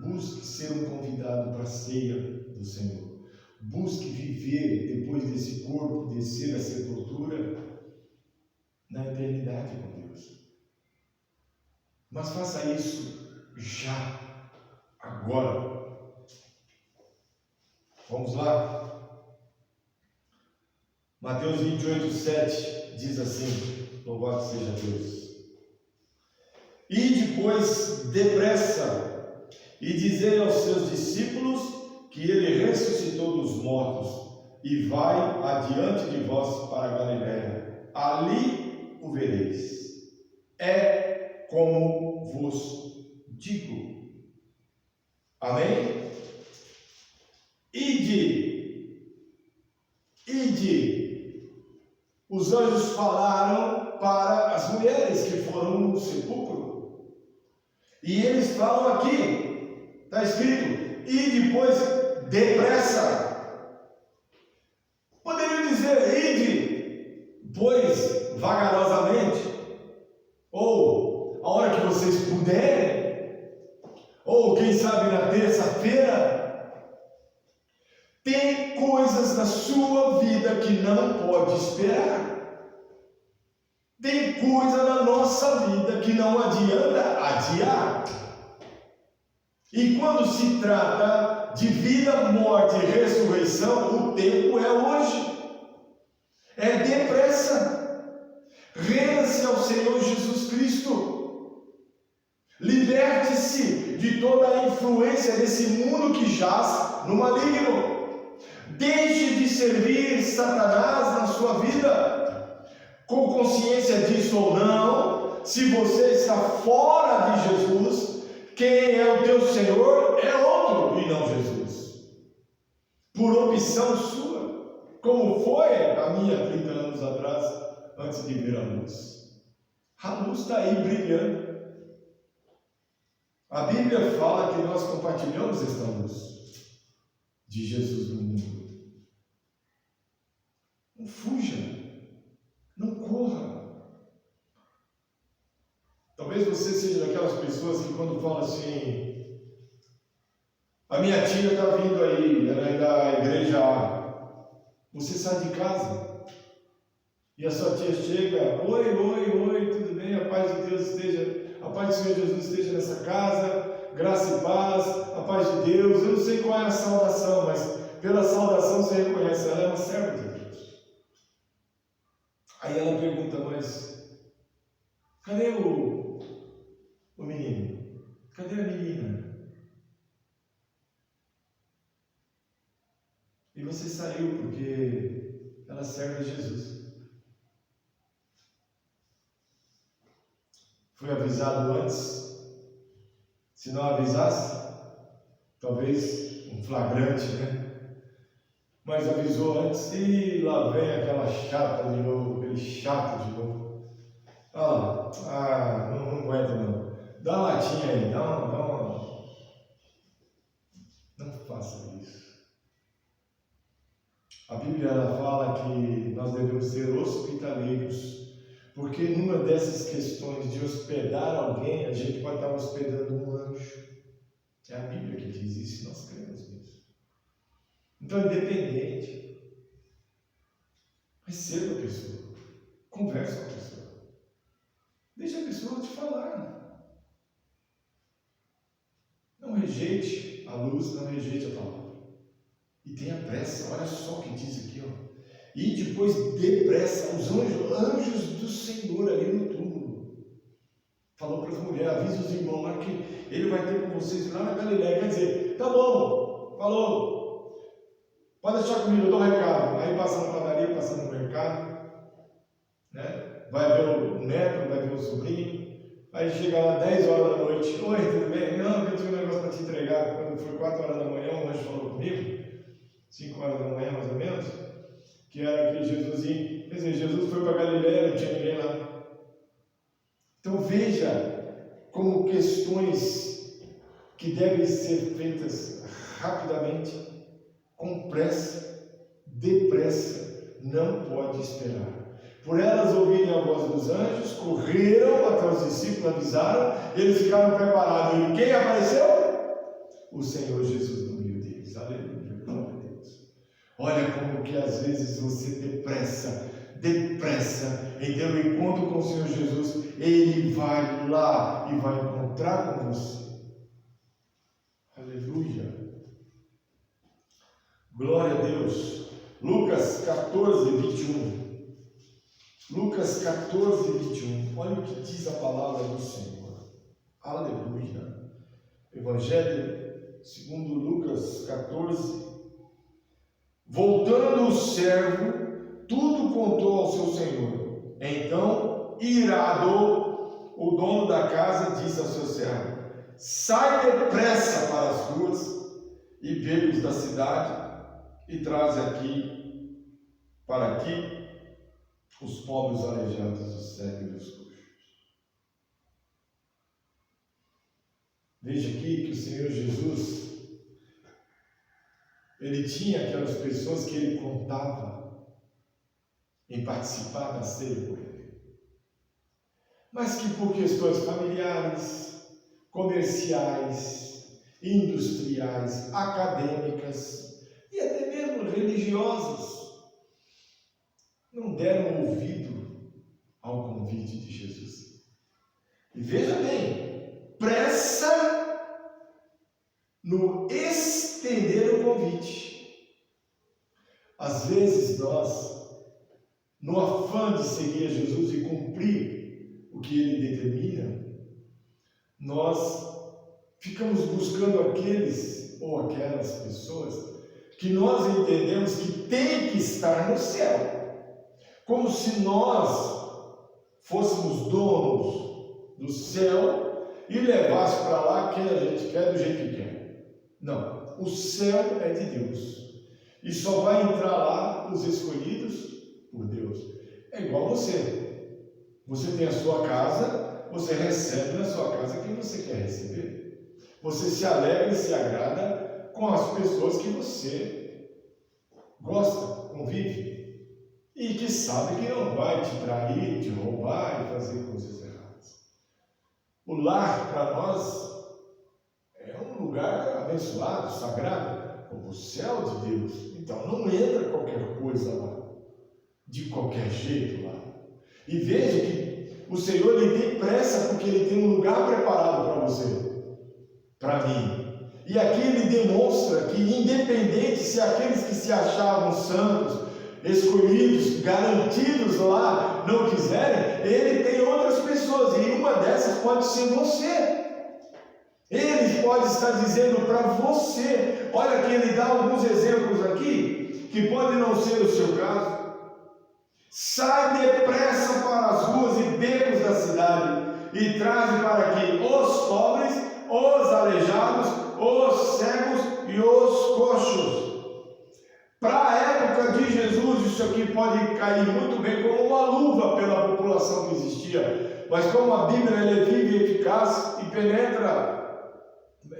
Busque ser um convidado para a ceia do Senhor. Busque viver, depois desse corpo descer a sepultura, na eternidade com Deus. Mas faça isso já, agora. Vamos lá? Mateus 28, 7 diz assim: louvado seja Deus. E depois, depressa, e dizei aos seus discípulos que ele ressuscitou dos mortos e vai adiante de vós para a Galiléia. Ali o vereis. É como vos digo. Amém? Os anjos falaram para as mulheres que foram no sepulcro. E eles falam aqui, está escrito, ide, pois, depressa. Poderiam dizer, ide, pois, vagarosamente, ou a hora que vocês puderem, ou quem sabe na terça-feira. Tem coisas na sua vida que não pode esperar. Tem coisa na nossa vida que não adianta adiar. E quando se trata de vida, morte e ressurreição, o tempo é hoje. É depressa. Renda-se ao Senhor Jesus Cristo. Liberte-se de toda a influência desse mundo que jaz no maligno. Deixe de servir Satanás na sua vida, com consciência disso ou não. Se você está fora de Jesus, quem é o teu Senhor é outro e não Jesus, por opção sua, como foi a minha 30 anos atrás, antes de ver a luz. A luz está aí brilhando. A Bíblia fala que nós compartilhamos esta luz de Jesus no mundo. Não fuja, não corra. Talvez você seja daquelas pessoas que quando fala assim, a minha tia está vindo aí, ela é da igreja A. Você sai de casa e a sua tia chega, oi, tudo bem? A paz de Deus esteja, a paz do Senhor Jesus esteja nessa casa, graça e paz, a paz de Deus. Eu não sei qual é a saudação, mas pela saudação você reconhece, ela é uma serva de Deus. Aí ela pergunta, mas cadê o menino? Cadê a menina? E você saiu porque ela serve a Jesus. Foi avisado antes? Se não avisasse, talvez um flagrante, né? Mas avisou antes, e lá vem aquela chata de novo, aquele chato de novo. Não aguenta não. Dá uma latinha aí, dá uma. Não faça isso. A Bíblia ela fala que nós devemos ser hospitaleiros, porque numa dessas questões de hospedar alguém, a gente pode estar hospedando um anjo. É a Bíblia que diz isso e nós cremos nisso. Então, independente, receba a pessoa, converse com a pessoa, deixe a pessoa te falar. Não rejeite a luz, não rejeite a palavra. E tenha pressa, olha só o que diz aqui, ó. E depois depressa, os anjos do Senhor ali no túmulo. Falou para as mulheres, avisa os irmãos lá que ele vai ter com vocês lá na Galileia. Quer dizer, tá bom, falou. Pode deixar comigo, eu dou um recado. Aí passa na padaria, passa no mercado, né? Vai ver o neto, vai ver o sobrinho. Aí chega lá 10 horas da noite. Oi, tudo bem? Não, eu tinha um negócio para te entregar. Quando foi 4 horas da manhã, o anjo falou comigo, 5 horas da manhã mais ou menos, que era aquele Jesusinho. Quer dizer, Jesus foi para Galileia, não tinha ninguém lá. Então veja como questões que devem ser feitas rapidamente, com pressa, depressa, não pode esperar. Por elas ouvirem a voz dos anjos, correram até os discípulos, avisaram, eles ficaram preparados. E quem apareceu? O Senhor Jesus no meio deles. Aleluia, glória a Deus. Olha como que às vezes você depressa em ter um encontro com o Senhor Jesus, Ele vai lá e vai encontrar com você. Aleluia. Glória a Deus. Lucas 14, 21. Lucas 14, 21. Olha o que diz a palavra do Senhor. Aleluia. Evangelho segundo Lucas 14. Voltando o servo, tudo contou ao seu senhor. Então, irado, o dono da casa disse ao seu servo: sai depressa para as ruas e becos da cidade e traz para aqui os pobres, aleijados, os cegos e os coxos. Veja aqui que o Senhor Jesus, ele tinha aquelas pessoas que ele contava em participar da ceia com ele, mas que por questões familiares, comerciais, industriais, acadêmicas e até mesmo religiosas, não deram ouvido ao convite de Jesus. E veja bem, pressa no estender o convite. Às vezes nós, no afã de seguir a Jesus e cumprir o que ele determina, nós ficamos buscando aqueles ou aquelas pessoas que nós entendemos que tem que estar no céu, como se nós fôssemos donos do céu e levasse para lá quem a gente quer do jeito que quer. Não, o céu é de Deus e só vai entrar lá os escolhidos por Deus. É igual você. Você tem a sua casa, você recebe na sua casa quem você quer receber. Você se alegra e se agrada com as pessoas que você gosta, convive, e que sabe que não vai te trair, te roubar e fazer coisas erradas. O lar, para nós, é um lugar abençoado, sagrado, como o céu de Deus. Então não entra qualquer coisa lá, de qualquer jeito lá. E veja que o Senhor, ele tem pressa porque ele tem um lugar preparado para você, para mim. E aqui ele demonstra que, independente se aqueles que se achavam santos, escolhidos, garantidos lá, não quiserem, ele tem outras pessoas, e uma dessas pode ser você. Ele pode estar dizendo para você, olha que ele dá alguns exemplos aqui, que pode não ser o seu caso. Sai depressa para as ruas e becos da cidade, e traze para aqui os pobres, os aleijados, os cegos e os coxos. Para a época de Jesus, isso aqui pode cair muito bem como uma luva pela população que existia, mas como a Bíblia ela é viva e eficaz e penetra,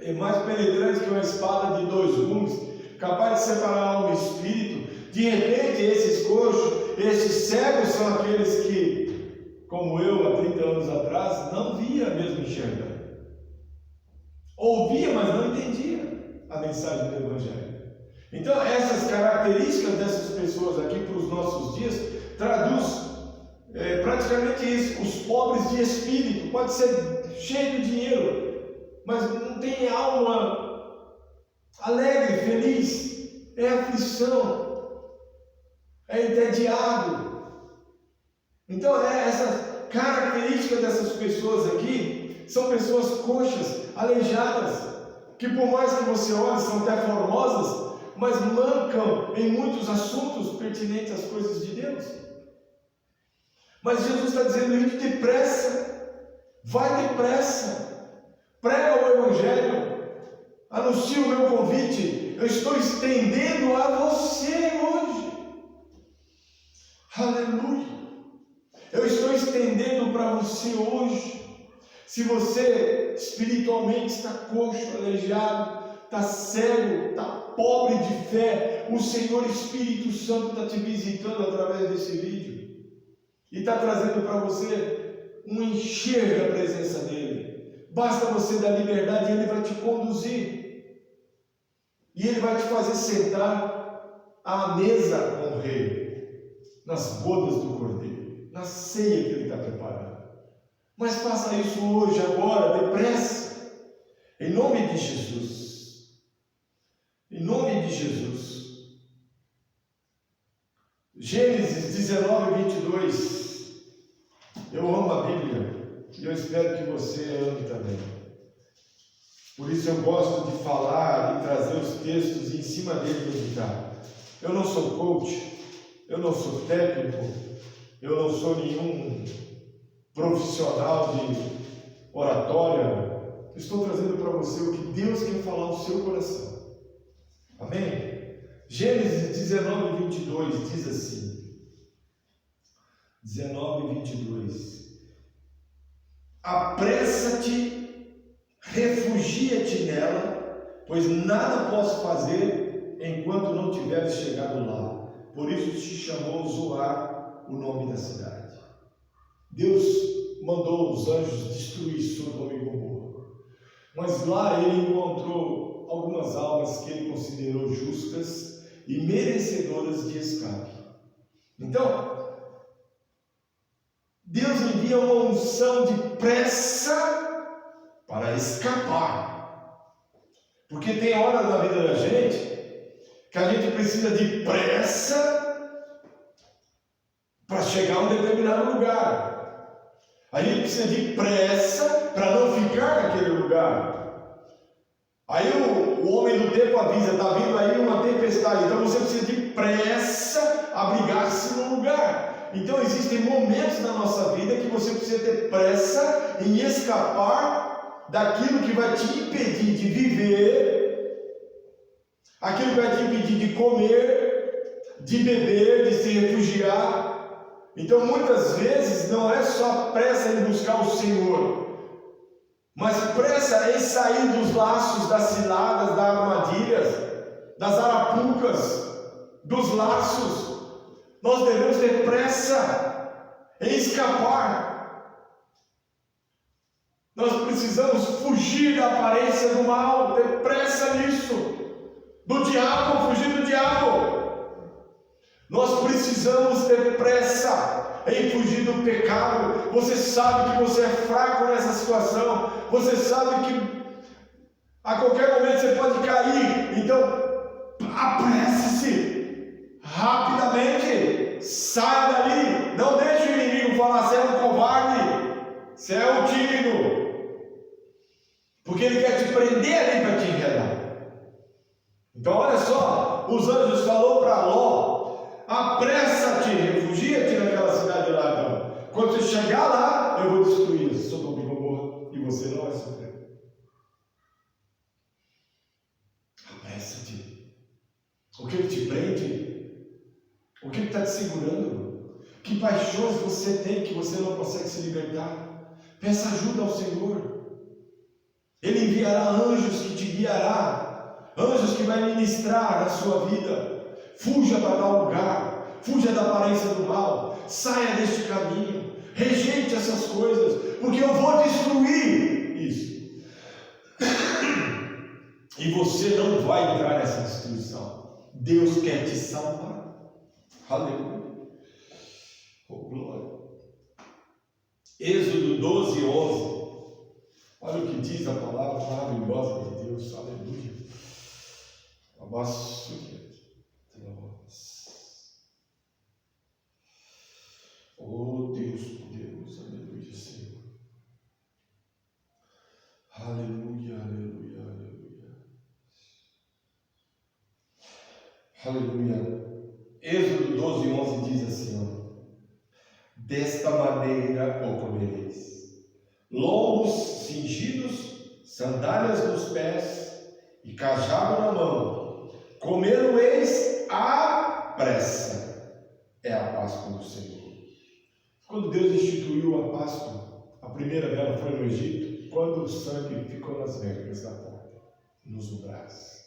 é mais penetrante que uma espada de dois gumes, capaz de separar alma e espírito. De repente, esses coxos, esses cegos são aqueles que, como eu há 30 anos atrás, não via mesmo enxergar. Ouvia, mas não entendia a mensagem do Evangelho. Então, essas características dessas pessoas aqui para os nossos dias traduz praticamente isso. Os pobres de espírito, pode ser cheio de dinheiro, mas não tem alma alegre, feliz, é aflição, é entediado. Então, essa característica dessas pessoas aqui são pessoas coxas, aleijadas, que por mais que você olhe, são até formosas, mas mancam em muitos assuntos pertinentes às coisas de Deus. Mas Jesus está dizendo: ide depressa, vai depressa, prega o Evangelho, anuncia o meu convite, eu estou estendendo a você hoje. Aleluia! Eu estou estendendo para você hoje. Se você espiritualmente está coxo, aleijado, está cego, está pobre de fé, o Senhor Espírito Santo está te visitando através desse vídeo e está trazendo para você um encher da presença dele. Basta você dar liberdade e ele vai te conduzir, e ele vai te fazer sentar à mesa com o rei, nas bodas do Cordeiro, na ceia que ele está preparando. Mas faça isso hoje, agora, depressa, em nome de Jesus. Em nome de Jesus. Gênesis 19, 22. Eu amo a Bíblia e eu espero que você ame também. Por isso eu gosto de falar e trazer os textos e em cima dele meditar. Eu não sou coach, eu não sou técnico, eu não sou nenhum profissional de oratória. Estou trazendo para você o que Deus quer falar no seu coração. Amém? Gênesis 19, 22 diz assim, 19, 22, apressa-te, refugia-te nela, pois nada posso fazer enquanto não tiveres chegado lá. Por isso se chamou Zoar o nome da cidade. Deus mandou os anjos destruir Sodoma e Gomorra, mas lá ele encontrou algumas almas que ele considerou justas e merecedoras de escape. Então, Deus envia uma unção de pressa para escapar, porque tem hora na vida da gente que a gente precisa de pressa para chegar a um determinado lugar. A gente precisa de pressa para não ficar naquele lugar. Aí o homem do tempo avisa, está vindo aí uma tempestade, então você precisa de pressa abrigar-se num lugar. Então existem momentos na nossa vida que você precisa ter pressa em escapar daquilo que vai te impedir de viver, aquilo que vai te impedir de comer, de beber, de se refugiar. Então muitas vezes não é só pressa em buscar o Senhor, mas pressa em sair dos laços, das ciladas, das armadilhas, das arapucas, dos laços. Nós devemos ter pressa em escapar. Nós precisamos fugir da aparência do mal, ter pressa nisso, do diabo, fugir do diabo. Nós precisamos ter pressa em fugir do pecado. Você sabe que você é fraco nessa situação. Você sabe que a qualquer momento você pode cair. Então, apresse-se rapidamente. Saia dali. Não deixe o inimigo falar: você é um covarde, você é um tímido. Porque ele quer te prender ali para te enredar. Então, olha só, os anjos falou para Ló: apressa-te, refugia-te naquela cidade lá. Então, quando você chegar lá, eu vou destruir Sodoma e Gomorra e você não vai sofrer. Apressa-te. O que te prende? O que está te segurando? Que paixões você tem que você não consegue se libertar? Peça ajuda ao Senhor. Ele enviará anjos que te guiará, anjos que vai ministrar na sua vida. Fuja para tal lugar, fuja da aparência do mal, saia deste caminho, rejeite essas coisas, porque eu vou destruir isso. E você não vai entrar nessa destruição. Deus quer te salvar. Aleluia. Oh, glória. Êxodo 12, 11. Olha o que diz a palavra maravilhosa de Deus. Aleluia. Abaixo. Oh Deus poderoso, aleluia, Senhor. Aleluia, aleluia, aleluia. Aleluia. Êxodo 12, 11 diz assim: ó, desta maneira o comereis: lombos cingidos, sandálias nos pés e cajado na mão. Comê-lo-eis à pressa. É a Páscoa do Senhor. Quando Deus instituiu a Páscoa, a primeira dela foi no Egito, quando o sangue ficou nas vergas da porta, nos umbrais.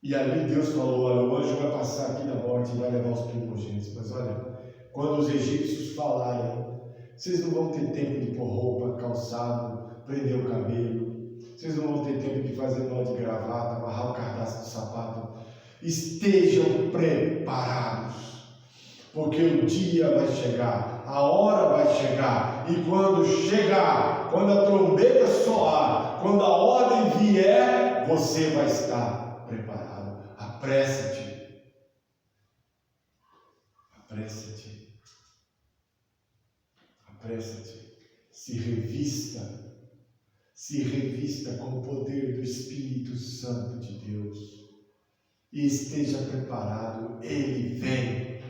E ali Deus falou: olha, o anjo vai passar aqui da morte e vai levar os primogênitos. Mas olha, quando os egípcios falarem, vocês não vão ter tempo de pôr roupa, calçado, prender o cabelo, vocês não vão ter tempo de fazer nó de gravata, amarrar o cardaço do sapato. Estejam preparados, porque o dia vai chegar, a hora vai chegar, e quando chegar, quando a trombeta soar, quando a ordem vier, você vai estar preparado. Apressa-te, apressa-te, apressa-te, se revista com o poder do Espírito Santo de Deus, e esteja preparado, Ele vem.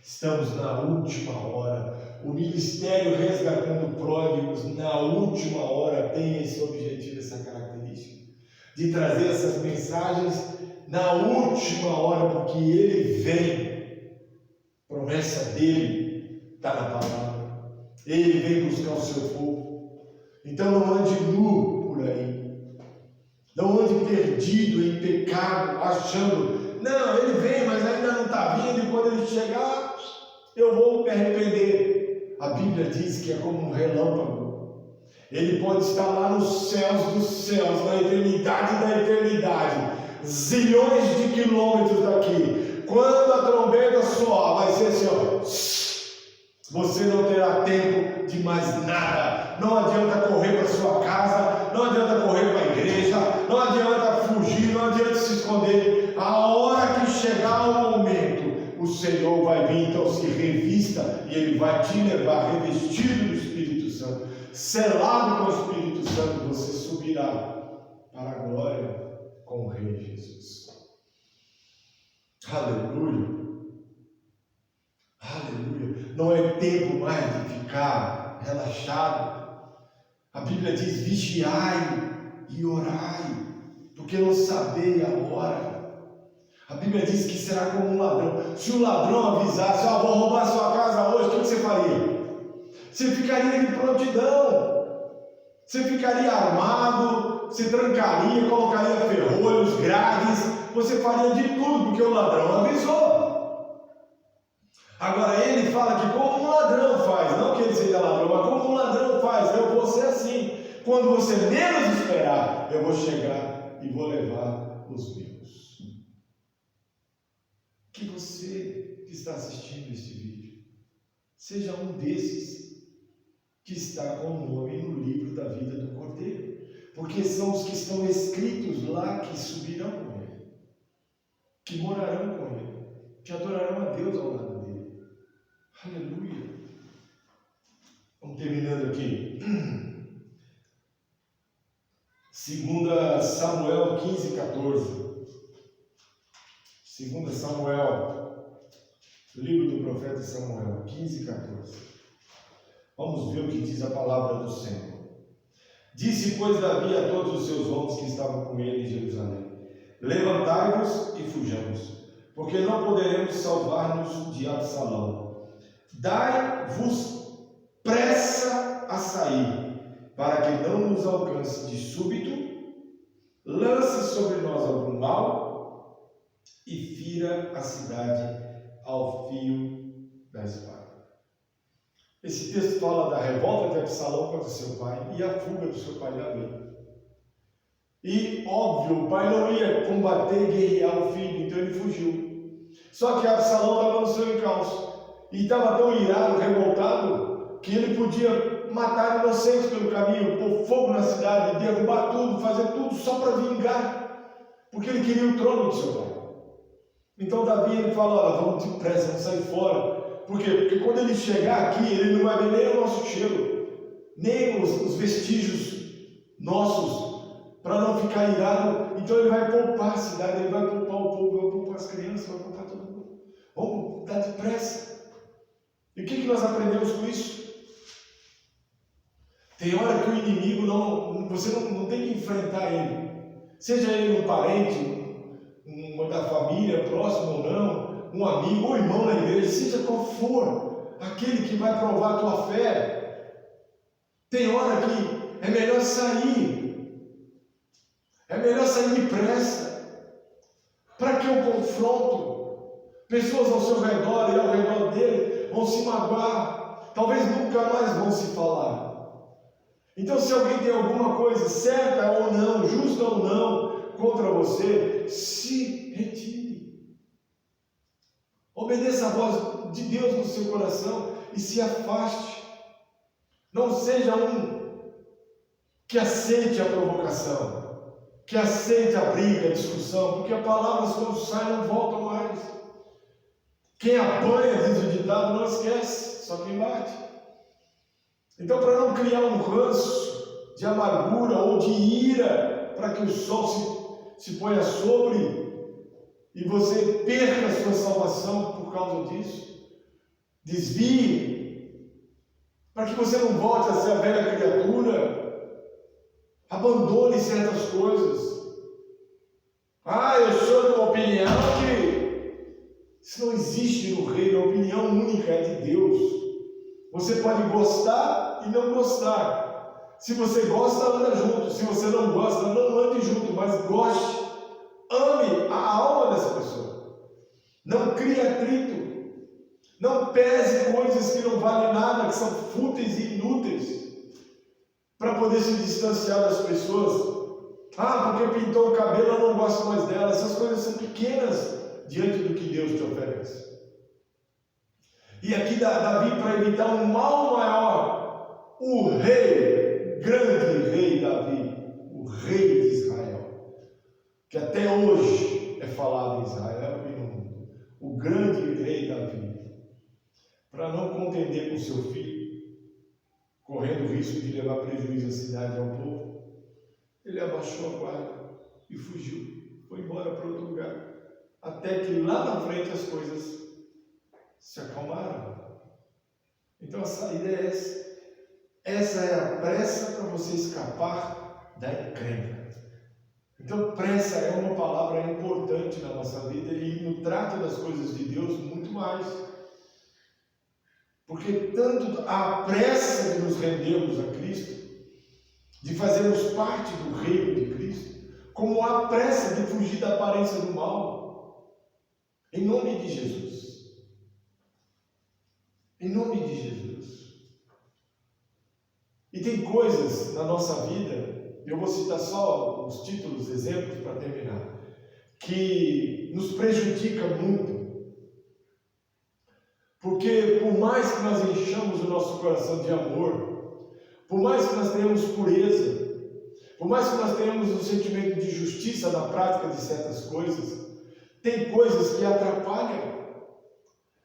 Estamos na última hora. O ministério Resgatando Pródigos, na última hora, tem esse objetivo, essa característica. de trazer essas mensagens na última hora, porque Ele vem. A promessa dele está na palavra. Ele vem buscar o seu povo. Então não ande nu por aí. Não ande perdido em pecado, achando, não, Ele vem, mas ainda não está vindo, e quando Ele chegar, eu vou me arrepender. A Bíblia diz que é como um relâmpago. Ele pode estar lá nos céus dos céus, na eternidade da eternidade, zilhões de quilômetros daqui. Quando a trombeta soar, vai ser assim, ó, você não terá tempo de mais nada. Não adianta correr para sua casa, não adianta correr para a igreja, não adianta fugir, não adianta se esconder. A hora que chegar o momento, o Senhor vai vir, então se revista e Ele vai te levar revestido do Espírito Santo, selado com o Espírito Santo, você subirá para a glória com o Rei Jesus. Aleluia. Aleluia. Não é tempo mais de ficar relaxado. A Bíblia diz: vigiai e orai, porque não sabeis a hora. A Bíblia diz que será como um ladrão. Se o ladrão avisasse, vou roubar sua casa hoje, o que você faria? Você ficaria de prontidão. Você ficaria armado, você trancaria, colocaria ferrolhos, grades, você faria de tudo, porque o ladrão avisou. Agora ele fala que como um ladrão faz, não que ele seja ladrão, mas como um ladrão faz, eu vou ser assim. Quando você menos esperar, eu vou chegar e vou levar os meus. Que você que está assistindo este vídeo, seja um desses que está com o nome no livro da vida do Cordeiro, porque são os que estão escritos lá que subirão com ele, que morarão com ele, que adorarão a Deus ao lado dele. Aleluia. Vamos terminando aqui. 2 Samuel 15, 14. 2 Samuel, livro do profeta Samuel, 15, 14. Vamos ver o que diz a palavra do Senhor. Disse, pois, Davi a todos os seus homens que estavam com ele em Jerusalém: levantai-vos e fujamos, porque não poderemos salvar-nos de Absalão. Dai-vos pressa a sair, para que não nos alcance de súbito, lance sobre nós algum mal e fira a cidade ao fio da espada. Esse texto fala da revolta de Absalão contra seu pai e a fuga do seu pai Davi. E, óbvio, o pai não ia combater e guerrear o filho, então ele fugiu. Só que Absalão estava no seu encalço e estava tão irado, revoltado, que ele podia matar inocentes pelo caminho, pôr fogo na cidade, derrubar tudo, fazer tudo só para vingar, porque ele queria o trono de seu pai. Então Davi ele fala: olha, vamos depressa, vamos sair fora. Por quê? Porque quando ele chegar aqui, ele não vai ver nem o nosso cheiro, nem os vestígios nossos, para não ficar irado. Então ele vai poupar a cidade, ele vai poupar o povo, vai poupar as crianças, vai poupar todo mundo. Vamos dar depressa. E o que nós aprendemos com isso? Tem hora que o inimigo você não tem que enfrentar ele. Seja ele um parente, da família, próximo ou não, um amigo ou irmão na igreja, seja qual for, aquele que vai provar a tua fé. Tem hora que é melhor sair depressa. Para que o confronto? Pessoas ao seu redor e ao redor dele vão se magoar, talvez nunca mais vão se falar. Então, se alguém tem alguma coisa certa ou não, justa ou não, contra você, se retire. Obedeça a voz de Deus no seu coração e se afaste. Não seja um que aceite a provocação, que aceite a briga, a discussão, porque as palavras quando saem não voltam mais. Quem apanha, diz o ditado, não esquece, só quem bate. Então, para não criar um ranço de amargura ou de ira, para que o sol se ponha sobre e você perca a sua salvação por causa disso, desvie, para que você não volte a ser a velha criatura, abandone certas coisas, Isso não existe no reino, a opinião única é de Deus. Você pode gostar e não gostar. Se você gosta, anda junto. Se você não gosta, não ande junto, mas goste. Ame a alma dessa pessoa. Não crie atrito. Não pese coisas que não valem nada, que são fúteis e inúteis, para poder se distanciar das pessoas. Ah, porque pintou o cabelo, eu não gosto mais dela. Essas coisas são pequenas diante do que Deus te oferece. E aqui Davi, para evitar um mal maior, o rei, grande rei Davi, o rei de Israel, que até hoje é falado em Israel e no mundo, o grande rei Davi, para não contender com seu filho, correndo o risco de levar prejuízo à cidade e ao povo, ele abaixou a guarda e fugiu, foi embora para outro lugar, até que lá na frente as coisas se acalmaram. Então a saída é essa. Essa é a pressa para você escapar da encrenca. Então pressa é uma palavra importante na nossa vida e no trato das coisas de Deus muito mais. Porque tanto a pressa de nos rendermos a Cristo, de fazermos parte do reino de Cristo, como a pressa de fugir da aparência do mal, em nome de Jesus. Em nome de Jesus. E tem coisas na nossa vida, eu vou citar só os títulos, exemplos para terminar, que nos prejudica muito. Porque por mais que nós enchamos o nosso coração de amor, por mais que nós tenhamos pureza, por mais que nós tenhamos um sentimento de justiça na prática de certas coisas, tem coisas que atrapalham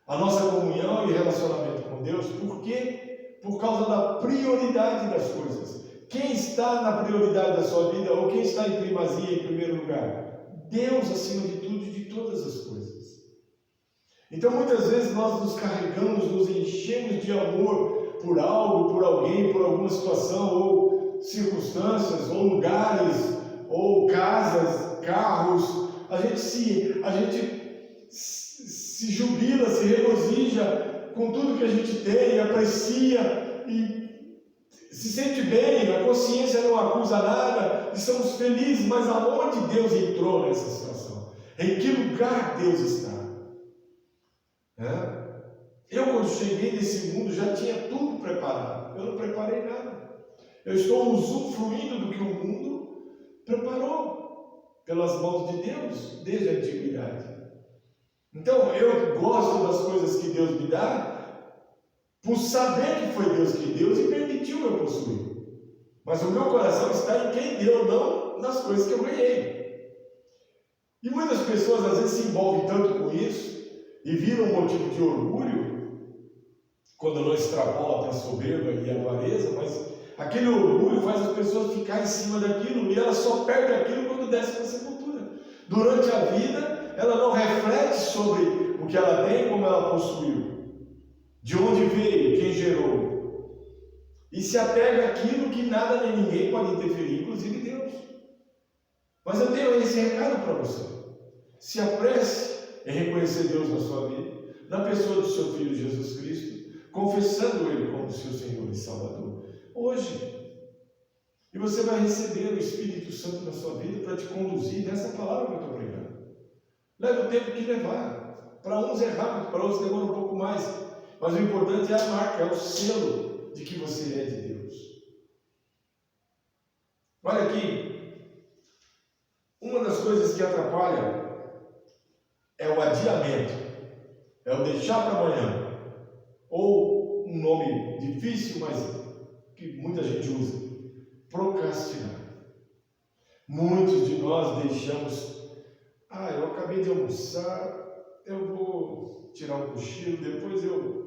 a nossa comunhão e relacionamento com Deus. Por quê? Por causa da prioridade das coisas. Quem está na prioridade da sua vida, ou quem está em primazia, em primeiro lugar? Deus acima de tudo e de todas as coisas. Então muitas vezes nós nos carregamos, nos enchemos de amor por algo, por alguém, por alguma situação, ou circunstâncias, ou lugares, ou casas, carros. A gente se jubila, se regozija com tudo que a gente tem, aprecia e se sente bem, a consciência não acusa nada, estamos felizes, mas aonde Deus entrou nessa situação? Em que lugar Deus está? Eu, quando cheguei nesse mundo, já tinha tudo preparado. Eu não preparei nada. Eu estou usufruindo do que o mundo preparou pelas mãos de Deus desde a antiguidade. Então, eu gosto das coisas que Deus me dá por saber que foi Deus que deu e permitiu eu possuir. Mas o meu coração está em quem deu, não nas coisas que eu ganhei. E muitas pessoas às vezes se envolvem tanto com isso e viram um motivo de orgulho, quando não extrapola para a soberba e a avareza, mas aquele orgulho faz as pessoas ficar em cima daquilo e elas só perdem aquilo quando desce para a sepultura. Durante a vida, ela não reflete sobre o que ela tem, como ela possuiu, de onde veio, quem gerou, e se apega àquilo que nada nem ninguém pode interferir, inclusive Deus. Mas eu tenho esse recado para você: se apresse em reconhecer Deus na sua vida, na pessoa do seu Filho Jesus Cristo, confessando Ele como seu Senhor e Salvador, hoje. E você vai receber o Espírito Santo na sua vida para te conduzir nessa palavra que eu estou pregando. Leva o tempo que levar. Para uns é rápido, para outros demora um pouco mais. Mas o importante é a marca, é o selo de que você é de Deus. Olha aqui, uma das coisas que atrapalha é o adiamento, é o deixar para amanhã, ou um nome difícil, mas que muita gente usa: procrastinar. Muitos de nós deixamos: eu acabei de almoçar, eu vou tirar um cochilo, depois eu...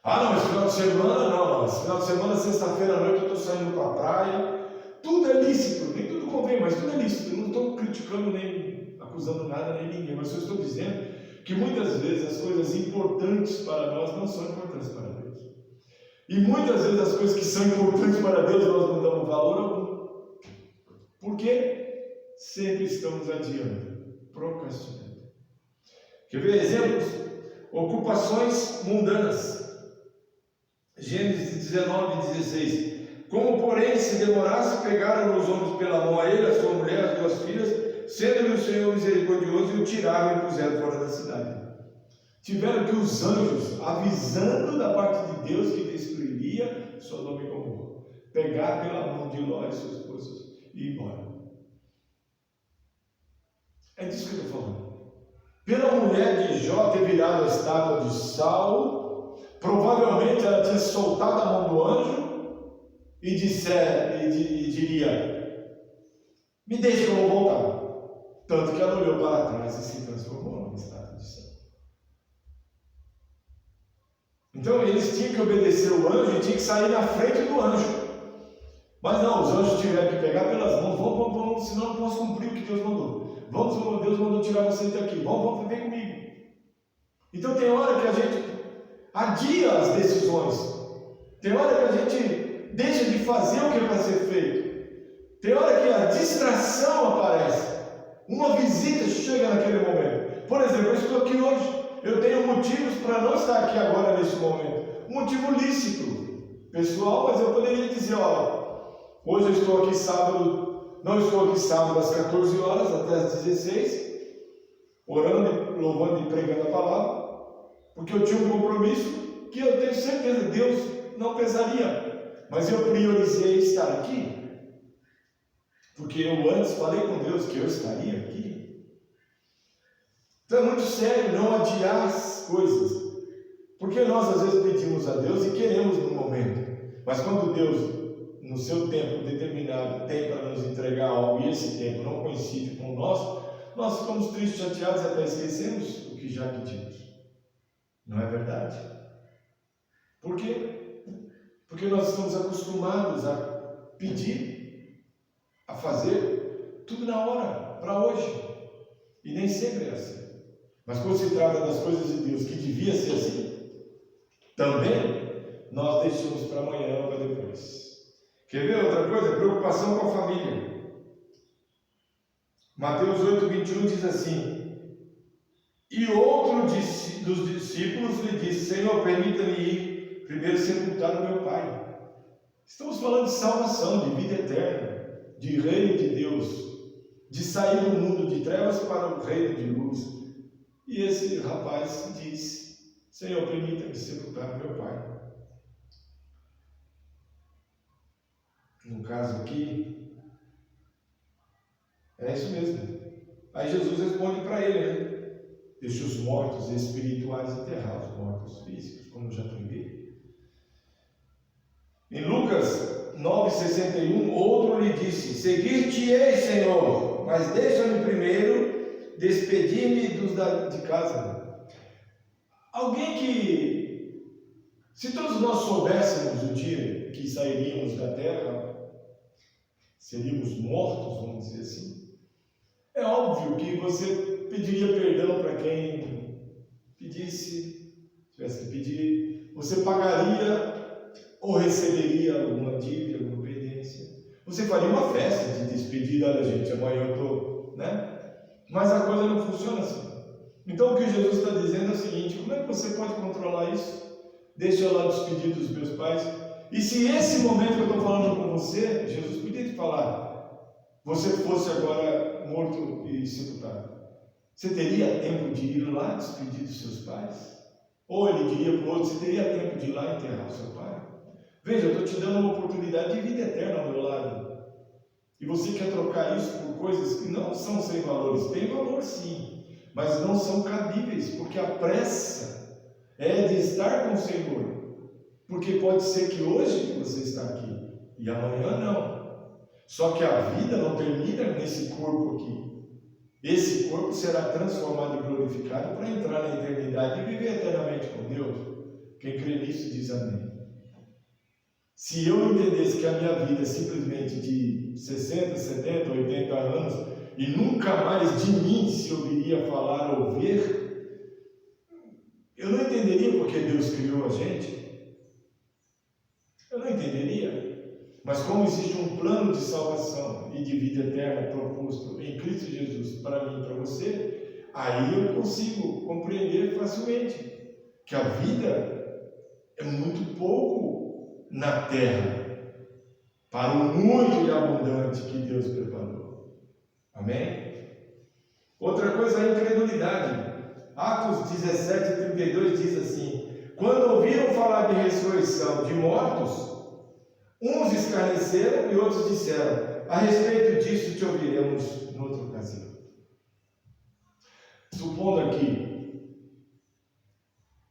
não, esse final de semana não, esse final de semana, sexta-feira à noite, eu estou saindo para a praia. Tudo é lícito, nem tudo convém, mas tudo é lícito. Eu não estou criticando nem acusando nada, nem ninguém, mas eu estou dizendo que muitas vezes as coisas importantes para nós não são importantes para Deus. E muitas vezes as coisas que são importantes para Deus nós não damos valor algum. Por quê? Sempre estamos adiando, procrastinando. Quer ver exemplos? Ocupações mundanas. Gênesis 19:16. Como, porém, se demorasse, pegaram os homens pela mão a ele, a sua mulher, as duas filhas, sendo-lhe o Senhor misericordioso, e o tiraram e puseram fora da cidade. Tiveram que os anjos, avisando da parte de Deus que destruiria Sodoma e Gomorra, pegar pela mão de Ló e sua esposa e ir embora. É disso que eu estou falando. Pela mulher de Jó ter virado a estátua de sal, provavelmente ela tinha soltado a mão do anjo e diria: me deixe que eu vou voltar. Tanto que ela olhou para trás e se transformou numa estátua de sal. Então eles tinham que obedecer o anjo e tinham que sair na frente do anjo. Mas não, os anjos tiveram que pegar pelas mãos: vamos, senão eu não posso cumprir o que Deus mandou. Vamos, Deus mandou tirar vocês daqui. Vamos, vem comigo. Então tem hora que a gente adia as decisões. Tem hora que a gente deixa de fazer o que é para ser feito. Tem hora que a distração aparece. Uma visita chega naquele momento. Por exemplo, eu estou aqui hoje. Eu tenho motivos para não estar aqui agora nesse momento. Um motivo lícito, pessoal, mas eu poderia dizer: hoje eu estou aqui sábado, não estou aqui sábado às 14 horas até às 16, orando, louvando e pregando a palavra, porque eu tinha um compromisso que eu tenho certeza Deus não pesaria, mas eu priorizei estar aqui, porque eu antes falei com Deus que eu estaria aqui. Então é muito sério não adiar as coisas, porque nós às vezes pedimos a Deus e queremos no momento, mas quando Deus, no seu tempo determinado, tem para nos entregar algo e esse tempo não coincide com o nosso, nós ficamos tristes, chateados e até esquecemos o que já pedimos. Não é verdade? Por quê? Porque nós estamos acostumados a pedir, a fazer tudo na hora, para hoje, e nem sempre é assim. Mas quando se trata das coisas de Deus, que devia ser assim, também nós deixamos para amanhã ou para depois. Quer ver outra coisa? Preocupação com a família. Mateus 8:21 diz assim: e outro dos discípulos lhe disse: Senhor, permita-me ir primeiro sepultar o meu pai. Estamos falando de salvação, de vida eterna, de reino de Deus, de sair do mundo de trevas para o reino de luz. E esse rapaz diz: Senhor, permita-me sepultar o meu pai. No caso aqui, é isso mesmo. Aí Jesus responde para ele, né? Deixa os mortos espirituais enterrar os mortos físicos, como já preguei. Em Lucas 9:61, outro lhe disse: seguir-te-ei, Senhor, mas deixa-me primeiro despedir-me dos de casa. Alguém que, se todos nós soubéssemos o dia que sairíamos da terra, seríamos mortos, vamos dizer assim, é óbvio que você pediria perdão para quem pedisse, tivesse que pedir, você pagaria ou receberia alguma dívida, alguma pendência, você faria uma festa de despedida: olha gente, amanhã eu estou, né? Mas a coisa não funciona assim. Então o que Jesus está dizendo é o seguinte: como é que você pode controlar isso? Deixa eu lá despedir dos meus pais. E se esse momento que eu estou falando com você, Jesus podia te falar, você fosse agora morto e sepultado, você teria tempo de ir lá despedir dos seus pais? Ou ele diria para o outro: você teria tempo de ir lá enterrar o seu pai? Veja, eu estou te dando uma oportunidade de vida eterna ao meu lado. E você quer trocar isso por coisas que não são sem valores. Tem valor sim, mas não são cabíveis, porque a pressa é de estar com o Senhor. Porque pode ser que hoje você está aqui e amanhã não. Só que a vida não termina nesse corpo aqui. Esse corpo será transformado e glorificado para entrar na eternidade e viver eternamente com Deus. Quem crê nisso diz amém. Se eu entendesse que a minha vida é simplesmente de 60, 70, 80 anos e nunca mais de mim se ouviria falar ou ver, eu não entenderia porque Deus criou a gente. Eu não entenderia. Mas como existe um plano de salvação e de vida eterna proposto em Cristo Jesus para mim e para você, aí eu consigo compreender facilmente que a vida é muito pouco na terra para o muito e abundante que Deus preparou. Amém? Outra coisa é a incredulidade. Atos 17:32 diz assim: quando ouviram falar de ressurreição de mortos, uns escarneceram e outros disseram: a respeito disso te ouviremos noutra ocasião. Supondo aqui,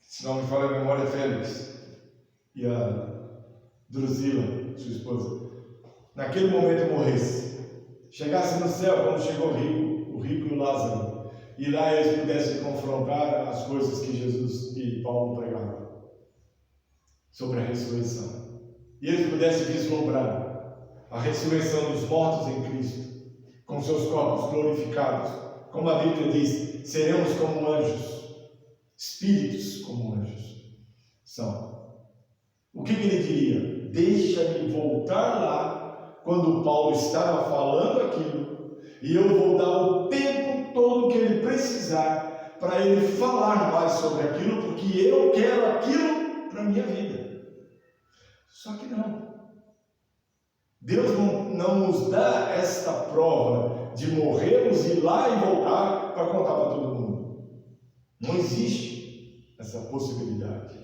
se não me falha a memória, Félix e a Drusila, sua esposa, naquele momento morresse, chegasse no céu como chegou o rico e o Lázaro, e lá eles pudessem confrontar as coisas que Jesus e Paulo pregavam sobre a ressurreição, e eles pudessem vislumbrar a ressurreição dos mortos em Cristo, com seus corpos glorificados, como a Bíblia diz, seremos como anjos, espíritos como anjos são. O que ele diria? Deixa-me voltar lá quando Paulo estava falando aquilo, e eu vou dar o tempo todo que ele precisar para ele falar mais sobre aquilo, porque eu quero aquilo para a minha vida. Só que não. Deus não nos dá esta prova de morrermos, ir lá e voltar para contar para todo mundo. Não existe essa possibilidade.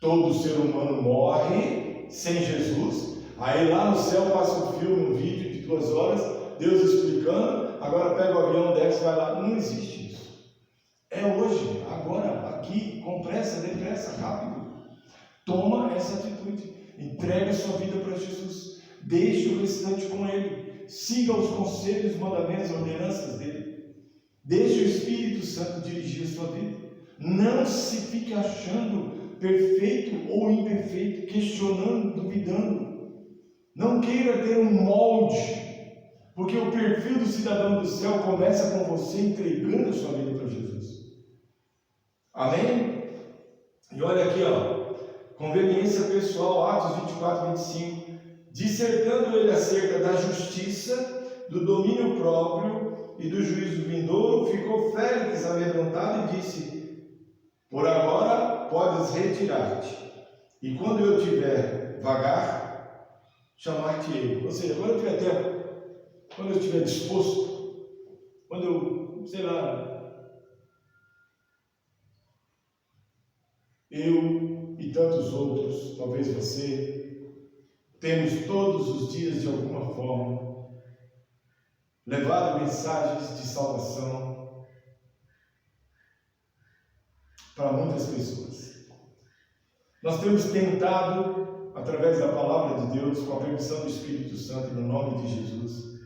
Todo ser humano morre sem Jesus, aí lá no céu passa um filme, um vídeo de 2 horas, Deus explicando, agora pega o avião, desce, vai lá. Não existe isso. É hoje, agora, aqui, com pressa, depressa, rápido. Toma essa atitude, entrega sua vida para Jesus, deixe o restante com Ele, siga os conselhos, os mandamentos, as ordenanças dele, deixe o Espírito Santo dirigir a sua vida. Não se fique achando perfeito ou imperfeito, questionando, duvidando. Não queira ter um molde, porque o perfil do cidadão do céu começa com você entregando a sua vida para Jesus. Amém? E olha aqui, conveniência pessoal, Atos 24:25, dissertando ele acerca da justiça, do domínio próprio e do juízo vindouro, ficou Félix amedrontado e disse: por agora podes retirar-te, e quando eu tiver vagar, chamar-te-ei. Ou seja, quando eu tiver tempo, quando eu estiver disposto, quando eu, sei lá, eu e tantos outros, talvez você, temos todos os dias de alguma forma levado mensagens de salvação para muitas pessoas. Nós temos tentado, através da palavra de Deus, com a permissão do Espírito Santo, no nome de Jesus,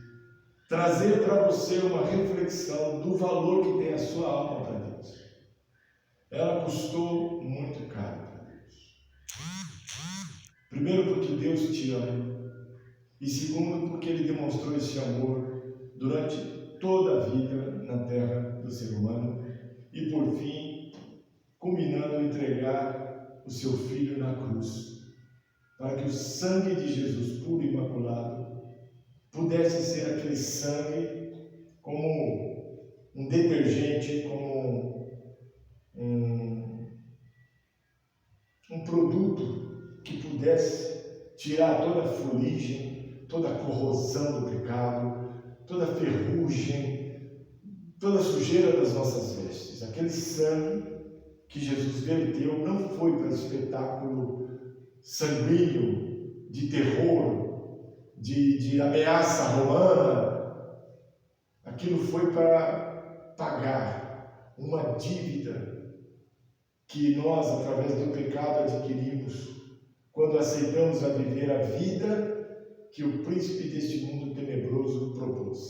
trazer para você uma reflexão do valor que tem a sua alma para Deus. Ela custou muito caro para Deus. Primeiro, porque Deus te ama. E segundo, porque Ele demonstrou esse amor durante toda a vida na terra do ser humano. E por fim, culminando em entregar o seu Filho na cruz, para que o sangue de Jesus, puro e imaculado, pudesse ser aquele sangue como um detergente, como um produto que pudesse tirar toda a fuligem, toda a corrosão do pecado, toda a ferrugem, toda a sujeira das nossas vestes. Aquele sangue que Jesus verteu não foi para espetáculo sanguíneo, de terror, de ameaça romana. Aquilo foi para pagar uma dívida que nós, através do pecado, adquirimos quando aceitamos a viver a vida que o príncipe deste mundo tenebroso propôs.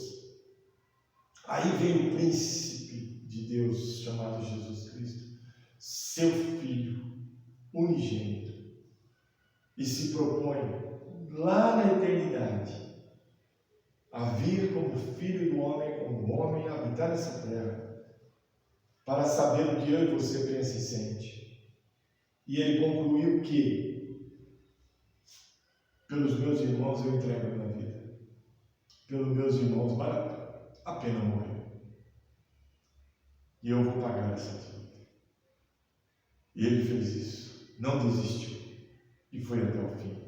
Aí vem o príncipe de Deus, chamado Jesus Cristo, seu Filho unigênito, e se propõe lá na eternidade a vir como Filho do homem, como homem, a habitar nessa terra, para saber o que eu e você pensa e sente. E ele concluiu que, pelos meus irmãos eu entrego a minha vida, pelos meus irmãos vale a pena morrer. e eu vou pagar essa dívida. E ele fez isso, não desistiu e foi até o fim.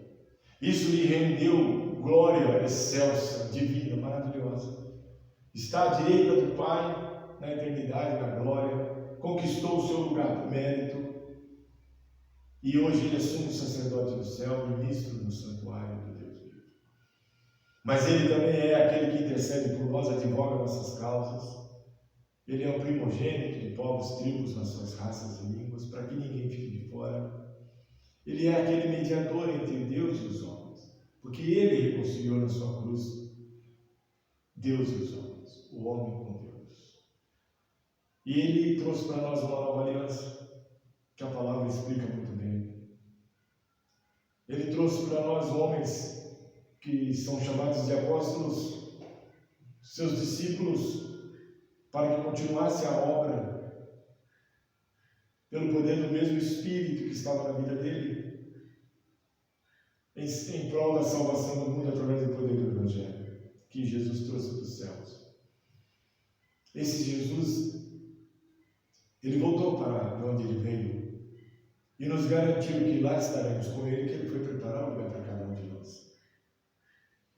Isso lhe rendeu glória excelsa, divina, maravilhosa. Está à direita do Pai, na eternidade, na glória, conquistou o seu lugar por mérito, e hoje ele é sumo sacerdote do céu, ministro no santuário do Deus vivo. Mas ele também é aquele que intercede por nós, advoga nossas causas. Ele é o primogênito de povos, tribos, nações, raças e línguas, para que ninguém fique de fora. Ele é aquele mediador entre Deus e os homens, porque ele reconciliou na sua cruz Deus e os homens, o homem com Deus. E ele trouxe para nós uma nova aliança, que a palavra explica muito bem. Ele trouxe para nós homens que são chamados de apóstolos, seus discípulos, para que continuasse a obra, pelo poder do mesmo Espírito que estava na vida dele, em prol da salvação do mundo através do poder do Evangelho, que Jesus trouxe dos céus. Esse Jesus, ele voltou para de onde ele veio, e nos garantiu que lá estaremos com ele, que ele foi preparar um lugar para cada um de nós.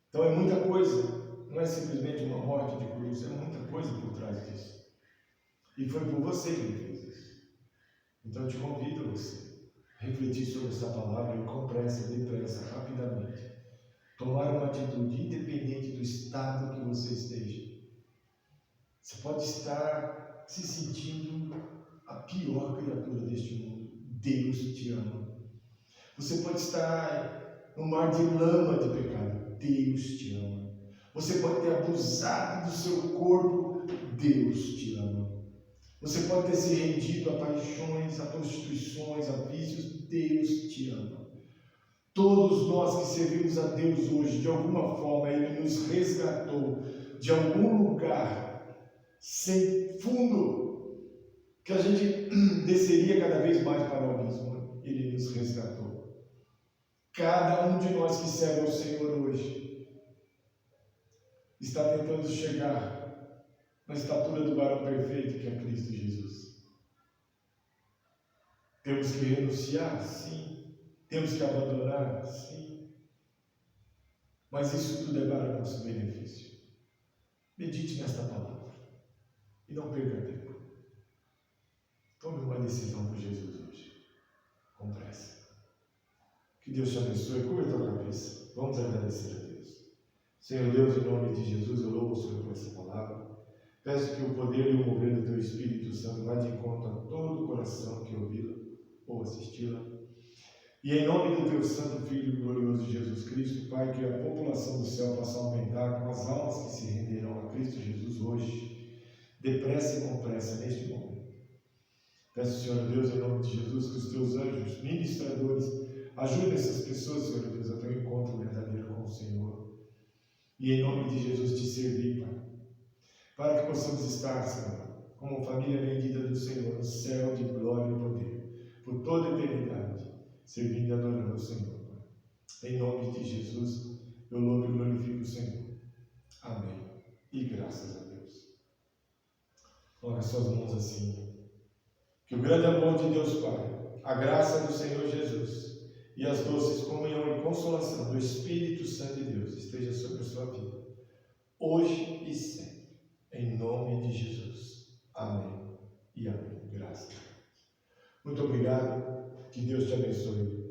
Então é muita coisa, não é simplesmente uma morte de cruz, é muita coisa por trás disso. E foi por você que ele fez isso. Então eu te convido a você refletir sobre essa palavra e com pressa, depressa, rapidamente, tomar uma atitude independente do estado que você esteja. Você pode estar se sentindo a pior criatura deste mundo. Deus te ama. Você pode estar no mar de lama de pecado. Deus te ama. Você pode ter abusado do seu corpo. Deus te ama. Você pode ter se rendido a paixões, a prostituições, a vícios. Deus te ama. Todos nós que servimos a Deus hoje, de alguma forma, Ele nos resgatou de algum lugar sem fundo, que a gente desceria cada vez mais para o abismo. Ele nos resgatou. Cada um de nós que serve ao Senhor hoje está tentando chegar na estatura do varão perfeito que é Cristo Jesus. Temos que renunciar? Sim. Temos que abandonar? Sim. Mas isso tudo é para nosso benefício. Medite nesta palavra e não perca tempo. Tome uma decisão por Jesus hoje, com pressa. Que Deus te abençoe. Curva a tua cabeça. Vamos agradecer a Deus. Senhor Deus, em nome de Jesus, eu louvo o Senhor por essa palavra. Peço que o poder e o mover do teu Espírito Santo vá de encontro a todo o coração que ouvi-la ou assisti-la. E em nome do teu Santo Filho glorioso Jesus Cristo, Pai, que a população do céu possa aumentar com as almas que se renderão a Cristo Jesus hoje, depressa e com pressa neste momento. Peço, Senhor Deus, em nome de Jesus, que os teus anjos, ministradores, ajudem essas pessoas, Senhor Deus, a ter um encontro verdadeiro com o Senhor. E em nome de Jesus te servir, Pai, para que possamos estar, Senhor, como família bendita do Senhor, no céu de glória e poder, por toda a eternidade, servindo e adorando o Senhor, Pai. Em nome de Jesus, eu louvo e glorifico o Senhor. Amém. E graças a Deus. Coloque as suas mãos assim. Que o grande amor de Deus Pai, a graça do Senhor Jesus e as doces comunhão e consolação do Espírito Santo de Deus esteja sobre a sua vida, hoje e sempre, em nome de Jesus. Amém e amém. Graças a Deus. Muito obrigado. Que Deus te abençoe.